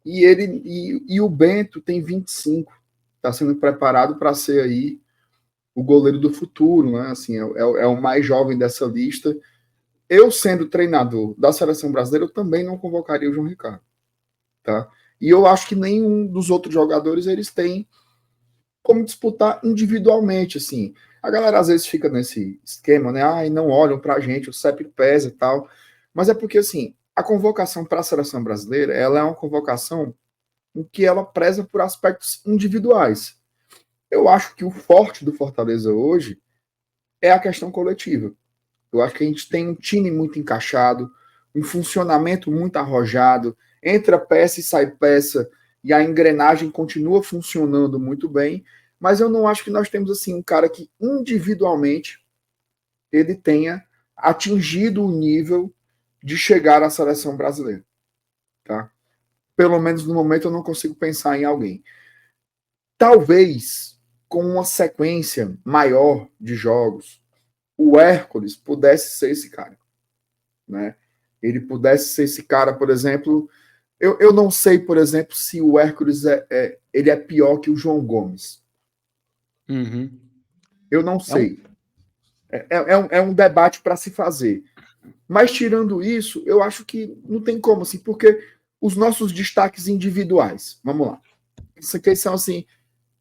E o Bento tem 25. Está sendo preparado para ser aí o goleiro do futuro, né? Assim, é o mais jovem dessa lista. Eu, sendo treinador da seleção brasileira, eu também não convocaria o João Ricardo. Tá? E eu acho que nenhum dos outros jogadores eles têm como disputar individualmente, assim. A galera às vezes fica nesse esquema, né? Ah, e não olham pra gente, o CEP pesa e tal. Mas é porque, assim, a convocação para a seleção brasileira, ela é uma convocação em que ela preza por aspectos individuais. Eu acho que o forte do Fortaleza hoje é a questão coletiva. Eu acho que a gente tem um time muito encaixado, um funcionamento muito arrojado, entra peça e sai peça, e a engrenagem continua funcionando muito bem, mas eu não acho que nós temos assim um cara que individualmente ele tenha atingido o nível de chegar à seleção brasileira, tá? Pelo menos no momento eu não consigo pensar em alguém. Talvez com uma sequência maior de jogos, o Hércules pudesse ser esse cara, né? Ele pudesse ser esse cara, por exemplo. Eu não sei, por exemplo, se o Hércules ele é pior que o João Gomes. Uhum. Eu não sei. É um debate para se fazer. Mas tirando isso, eu acho que não tem como, assim, porque os nossos destaques individuais, vamos lá. Isso aqui são assim,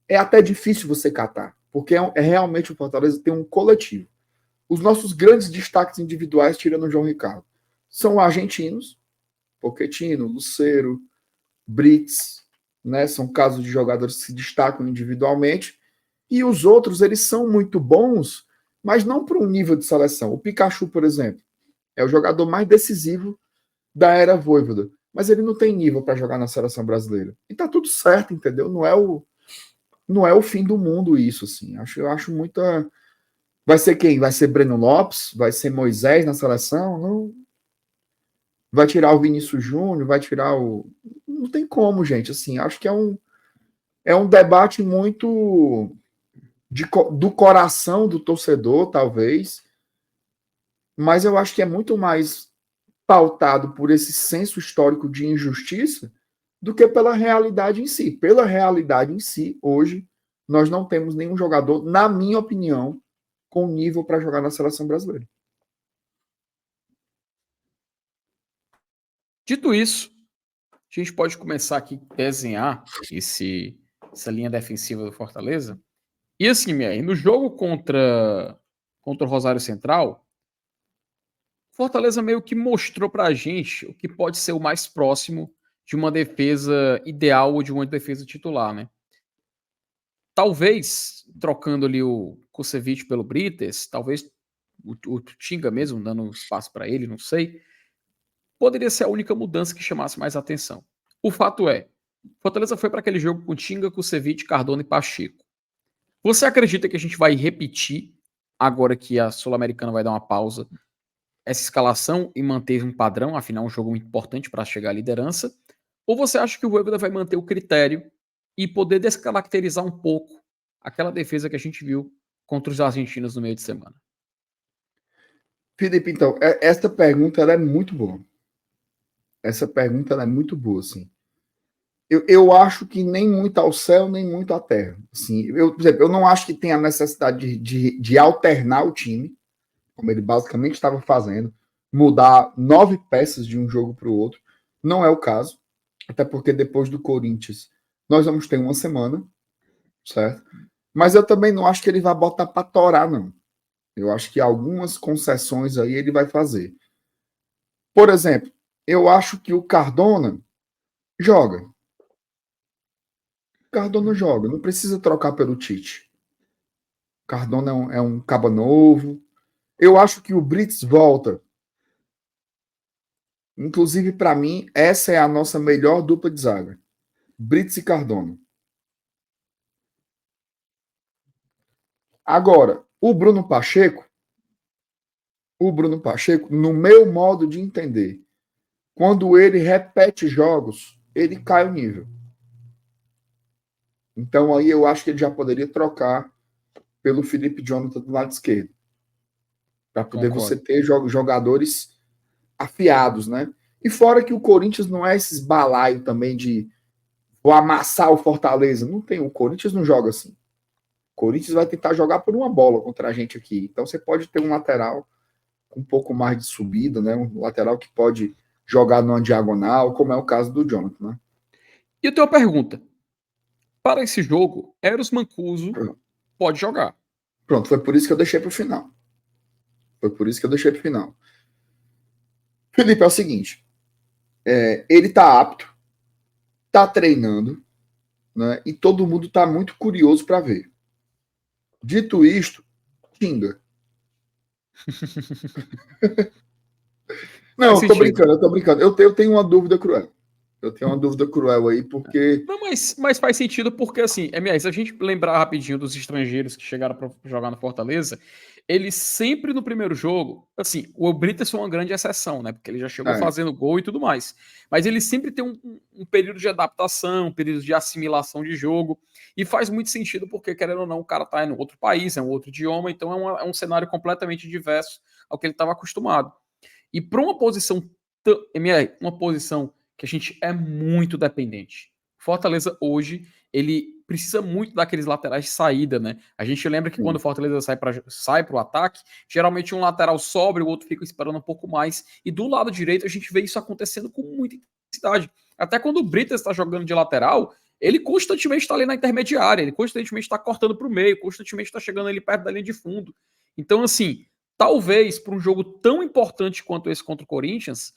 é até difícil você catar, porque realmente o Fortaleza tem um coletivo. Os nossos grandes destaques individuais, tirando o João Ricardo, são argentinos, Pochettino, Lucero, Brits, né? São casos de jogadores que se destacam individualmente. E os outros, eles são muito bons, mas não para um nível de seleção. O Pikachu, por exemplo, é o jogador mais decisivo da era Vojvoda, mas ele não tem nível para jogar na seleção brasileira. E tá tudo certo, entendeu? Não é o fim do mundo isso, assim. Eu acho muita. Vai ser quem? Vai ser Breno Lopes? Vai ser Moisés na seleção? Não, vai tirar o Vinícius Júnior, vai tirar o. Não tem como, gente. Assim, acho que é um debate muito do coração do torcedor, talvez, mas eu acho que é muito mais pautado por esse senso histórico de injustiça do que pela realidade em si. Pela realidade em si, hoje, nós não temos nenhum jogador, na minha opinião, com nível para jogar na seleção brasileira. Dito isso, a gente pode começar aqui a desenhar essa linha defensiva do Fortaleza. E assim, no jogo contra o Rosário Central, Fortaleza meio que mostrou pra gente o que pode ser o mais próximo de uma defesa ideal ou de uma defesa titular, né? Talvez, trocando ali o Kusevich pelo Brites, talvez o Tinga mesmo, dando espaço para ele, não sei, poderia ser a única mudança que chamasse mais atenção. O fato é, Fortaleza foi para aquele jogo com Tinga, Kusevich, Cardona e Pacheco. Você acredita que a gente vai repetir, agora que a Sul-Americana vai dar uma pausa, essa escalação e manter um padrão, afinal um jogo muito importante para chegar à liderança? Ou você acha que o Voivoda vai manter o critério e poder descaracterizar um pouco aquela defesa que a gente viu contra os argentinos no meio de semana? Felipe, então, essa pergunta ela é muito boa. Essa pergunta ela é muito boa, assim. Eu acho que nem muito ao céu, nem muito à terra. Assim, por exemplo, eu não acho que tenha a necessidade de alternar o time, como ele basicamente estava fazendo, mudar 9 peças de um jogo para o outro. Não é o caso, até porque depois do Corinthians nós vamos ter uma semana, certo? Mas eu também não acho que ele vai botar para torar, não. Eu acho que algumas concessões aí ele vai fazer. Por exemplo, eu acho que o Cardona joga. Cardona joga, não precisa trocar pelo Tite. Cardona é um caba novo. Eu acho que o Brits volta. Inclusive, para mim, essa é a nossa melhor dupla de zaga. Brits e Cardona. Agora, o Bruno Pacheco, no meu modo de entender, quando ele repete jogos, ele cai o nível. Então aí eu acho que ele já poderia trocar pelo Felipe Jonathan do lado esquerdo. Para poder você Concordo. ter jogadores afiados, né? E fora que o Corinthians não é esses balaio também de vou amassar o Fortaleza. Não tem, o Corinthians não joga assim. O Corinthians vai tentar jogar por uma bola contra a gente aqui. Então você pode ter um lateral com um pouco mais de subida, né? Um lateral que pode jogar numa diagonal, como é o caso do Jonathan, né? E eu tenho uma pergunta. Para esse jogo, Eros Mancuso pode jogar. Pronto, foi por isso que eu deixei para o final. Foi por isso que eu deixei para o final. Felipe, é o seguinte: ele está apto, está treinando, né? E todo mundo está muito curioso para ver. Dito isto, Tinga. Não, Faz eu tô sentido. brincando, eu tô brincando. Eu tenho uma dúvida cruel. Eu tenho uma dúvida cruel aí, porque. Não, mas faz sentido porque, assim, se a gente lembrar rapidinho dos estrangeiros que chegaram para jogar no Fortaleza, eles sempre no primeiro jogo, assim, o Brites foi uma grande exceção, né? Porque ele já chegou É, fazendo gol e tudo mais. Mas ele sempre tem um período de adaptação, um período de assimilação de jogo, e faz muito sentido porque, querendo ou não, o cara tá em outro país, é um outro idioma, então é um cenário completamente diverso ao que ele estava acostumado. E para uma posição, uma posição que a gente é muito dependente. Fortaleza hoje, ele precisa muito daqueles laterais de saída, né? A gente lembra que quando o sim. Fortaleza sai para o ataque, geralmente um lateral sobe, o outro fica esperando um pouco mais. E do lado direito a gente vê isso acontecendo com muita intensidade. Até quando o Britas está jogando de lateral, ele constantemente está ali na intermediária, ele constantemente está cortando para o meio, constantemente está chegando ali perto da linha de fundo. Então, assim, talvez para um jogo tão importante quanto esse contra o Corinthians,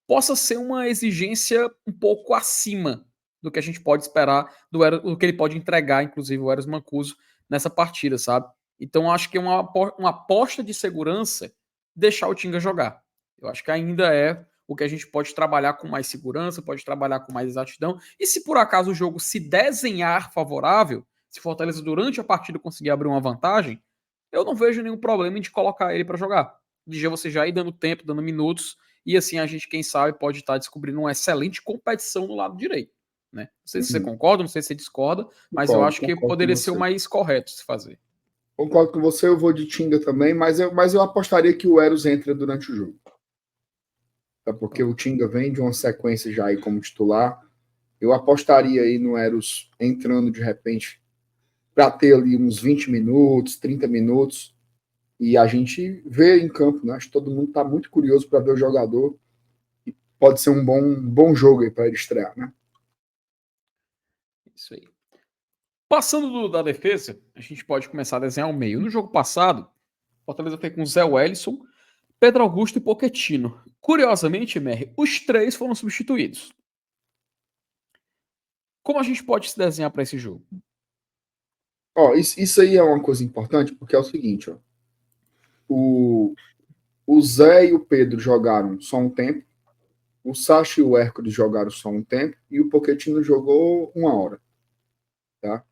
possa ser uma exigência um pouco acima do que a gente pode esperar do que ele pode entregar, inclusive o Eros Mancuso, nessa partida, sabe? Então acho que é uma aposta de segurança deixar o Tinga jogar. Eu acho que ainda é o que a gente pode trabalhar com mais segurança, pode trabalhar com mais exatidão. E se por acaso o jogo se desenhar favorável, se Fortaleza durante a partida conseguir abrir uma vantagem, eu não vejo nenhum problema em de colocar ele para jogar. De você já ir dando tempo, dando minutos, e assim a gente, quem sabe, pode estar descobrindo uma excelente competição no lado direito. Né? Não sei se você Uhum. concorda, não sei se você discorda, mas eu Concordo, acho que concordo com poderia ser o você. mais correto se fazer. Concordo com você, eu vou de Tinga também, mas eu apostaria que o Eros entra durante o jogo. Tá? Porque o Tinga vem de uma sequência já aí como titular. Eu apostaria aí no Eros entrando de repente para ter ali uns 20 minutos, 30 minutos, e a gente vê em campo, né? Acho que todo mundo está muito curioso para ver o jogador. E pode ser um bom jogo aí para ele estrear, né? Isso aí. Passando da defesa, a gente pode começar a desenhar o meio. No jogo passado, Fortaleza foi com Zé Wellison, Pedro Augusto e Pochettino. Curiosamente, Mer, os 3 foram substituídos. Como a gente pode se desenhar para esse jogo? Ó, isso aí é uma coisa importante, porque é o seguinte, ó. O Zé e o Pedro jogaram só um tempo, o Sacha e o Hércules jogaram só um tempo, e o Pochettino jogou 1 hora. Tá?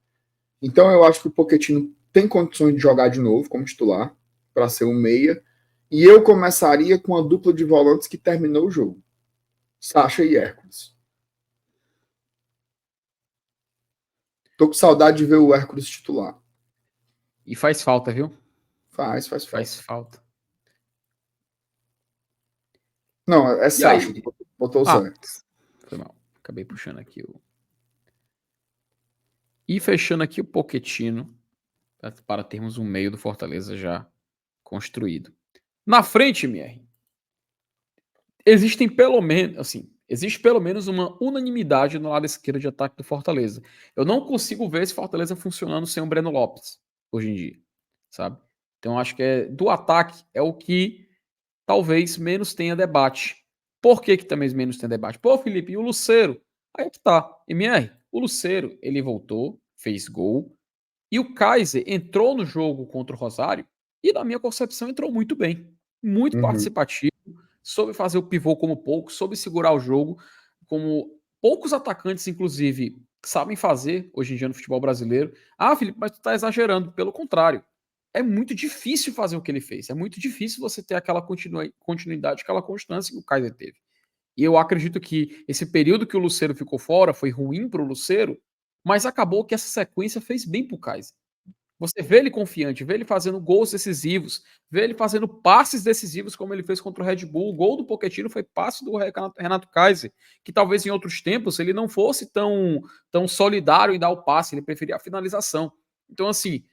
Então eu acho que o Pochettino tem condições de jogar de novo como titular, para ser um meia, e eu começaria com a dupla de volantes que terminou o jogo. Sacha e Hércules. Tô com saudade de ver o Hércules titular. E faz falta, viu? Faz falta. Faz falta. Não, é E Sacha. aí? Botou o Zé. Foi mal. Acabei puxando aqui o... E fechando aqui o Pochettino, para termos um meio do Fortaleza já construído. Na frente, MR, existe pelo menos uma unanimidade no lado esquerdo de ataque do Fortaleza. Eu não consigo ver esse Fortaleza funcionando sem o Breno Lopes, hoje em dia, sabe? Então acho que do ataque é o que talvez menos tenha debate. Por que também menos tem debate? Pô, Felipe, e o Lucero? Aí que tá. MR, o Lucero, ele voltou, fez gol, e o Kaiser entrou no jogo contra o Rosário e, na minha concepção, entrou muito bem. Muito participativo, soube fazer o pivô como pouco, soube segurar o jogo, como poucos atacantes, inclusive, sabem fazer hoje em dia no futebol brasileiro. Ah, Felipe, mas tu tá exagerando. Pelo contrário. É muito difícil fazer o que ele fez. É muito difícil você ter aquela continuidade, aquela constância que o Kaiser teve. E eu acredito que esse período que o Lucero ficou fora foi ruim para o Lucero, mas acabou que essa sequência fez bem para o Kaiser. Você vê ele confiante, vê ele fazendo gols decisivos, vê ele fazendo passes decisivos como ele fez contra o Red Bull. O gol do Pochettino foi passe do Renato Kaiser, que talvez em outros tempos ele não fosse tão solidário em dar o passe, ele preferia a finalização. Então, assim,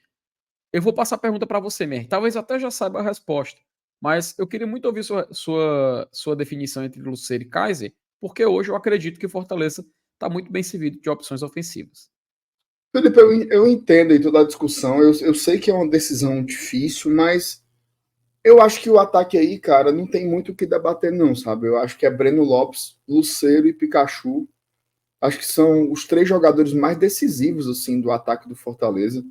eu vou passar a pergunta para você, Mer. Talvez até já saiba a resposta, mas eu queria muito ouvir sua definição entre Lucero e Kaiser, porque hoje eu acredito que o Fortaleza está muito bem servido de opções ofensivas. Felipe, eu entendo aí toda a discussão. Eu sei que é uma decisão difícil, mas eu acho que o ataque aí, cara, não tem muito o que debater, não, sabe? Eu acho que é Breno Lopes, Lucero e Pikachu. Acho que são os 3 jogadores mais decisivos, assim, do ataque do Fortaleza.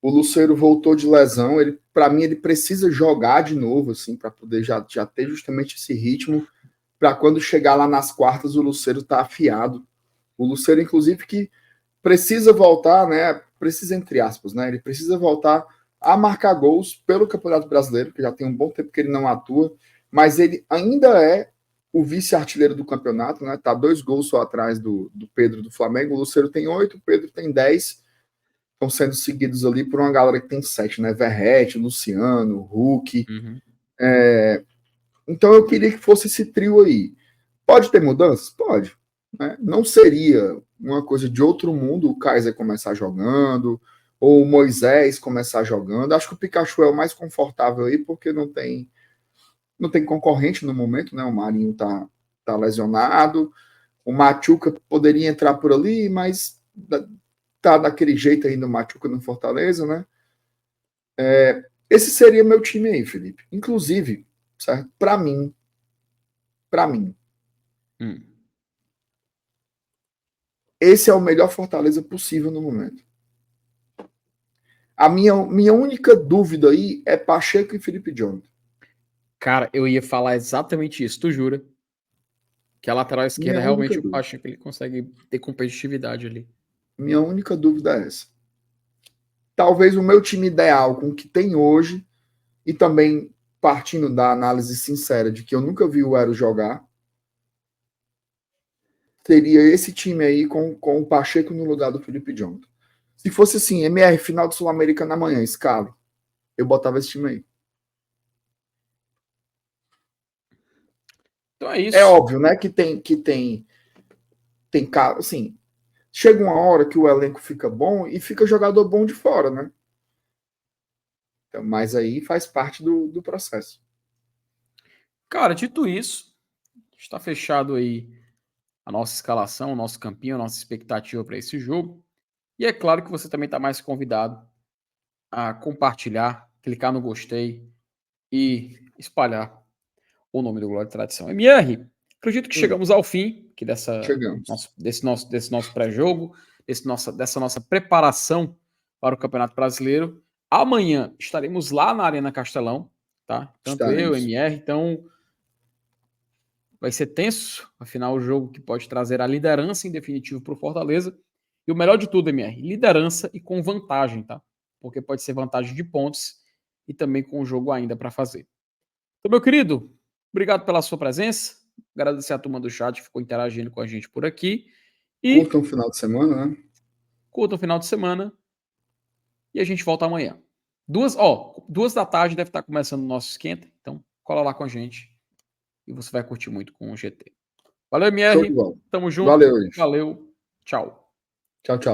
O Lucero voltou de lesão. Ele, para mim, ele precisa jogar de novo, assim, para poder já ter justamente esse ritmo. Para quando chegar lá nas quartas, o Lucero tá afiado. O Lucero, inclusive, que precisa voltar, né? Precisa, entre aspas, né? Ele precisa voltar a marcar gols pelo Campeonato Brasileiro, que já tem um bom tempo que ele não atua, mas ele ainda é o vice-artilheiro do campeonato, né? Tá 2 gols só atrás do Pedro do Flamengo. O Lucero tem 8, o Pedro tem 10. Estão sendo seguidos ali por uma galera que tem 7, né? Verrete, Luciano, Hulk. Então eu queria que fosse esse trio aí. Pode ter mudanças? Pode. Né? Não seria uma coisa de outro mundo o Kaiser começar jogando, ou o Moisés começar jogando. Acho que o Pikachu é o mais confortável aí, porque não tem concorrente no momento, né? O Marinho tá lesionado. O Machuca poderia entrar por ali, mas tá daquele jeito ainda o Machuca no Fortaleza, né? Esse seria meu time aí, Felipe. Inclusive, certo? Para mim, Hum. esse é o melhor Fortaleza possível no momento. A minha única dúvida aí é Pacheco e Felipe Jonathan. Cara, eu ia falar exatamente isso, tu jura? Que a lateral Minha esquerda única realmente o dúvida. Pacheco ele consegue ter competitividade ali. Minha única dúvida é essa. Talvez o meu time ideal com o que tem hoje, e também partindo da análise sincera de que eu nunca vi o Ero jogar, seria esse time aí com o Pacheco no lugar do Felipe Jonathan. Se fosse assim, MR, final do Sul-Americana amanhã, escala, eu botava esse time aí. Então é É isso. óbvio, né, que tem cara, assim, chega uma hora que o elenco fica bom e fica jogador bom de fora, né? Então, mas aí faz parte do processo. Cara, dito isso, está fechado aí a nossa escalação, o nosso campinho, a nossa expectativa para esse jogo. E é claro que você também está mais convidado a compartilhar, clicar no gostei e espalhar o nome do Glória e Tradição. MR, acredito que chegamos ao fim aqui Chegamos. desse nosso pré-jogo, dessa nossa preparação para o Campeonato Brasileiro. Amanhã estaremos lá na Arena Castelão, tá? Tanto eu, Estaremos. MR, então vai ser tenso, afinal o jogo que pode trazer a liderança em definitivo para o Fortaleza. E o melhor de tudo, MR, liderança e com vantagem, tá? Porque pode ser vantagem de pontos e também com o jogo ainda para fazer. Então, meu querido, obrigado pela sua presença. Agradecer a turma do chat que ficou interagindo com a gente por aqui. E Curta um final de semana, né? curta o final de semana. E a gente volta amanhã. 2 da tarde deve estar começando o nosso esquenta. Então, cola lá com a gente. E você vai curtir muito com o GT. Valeu, Show de MR. bola. Tamo junto. Valeu, gente. Valeu. Tchau. Tchau, tchau.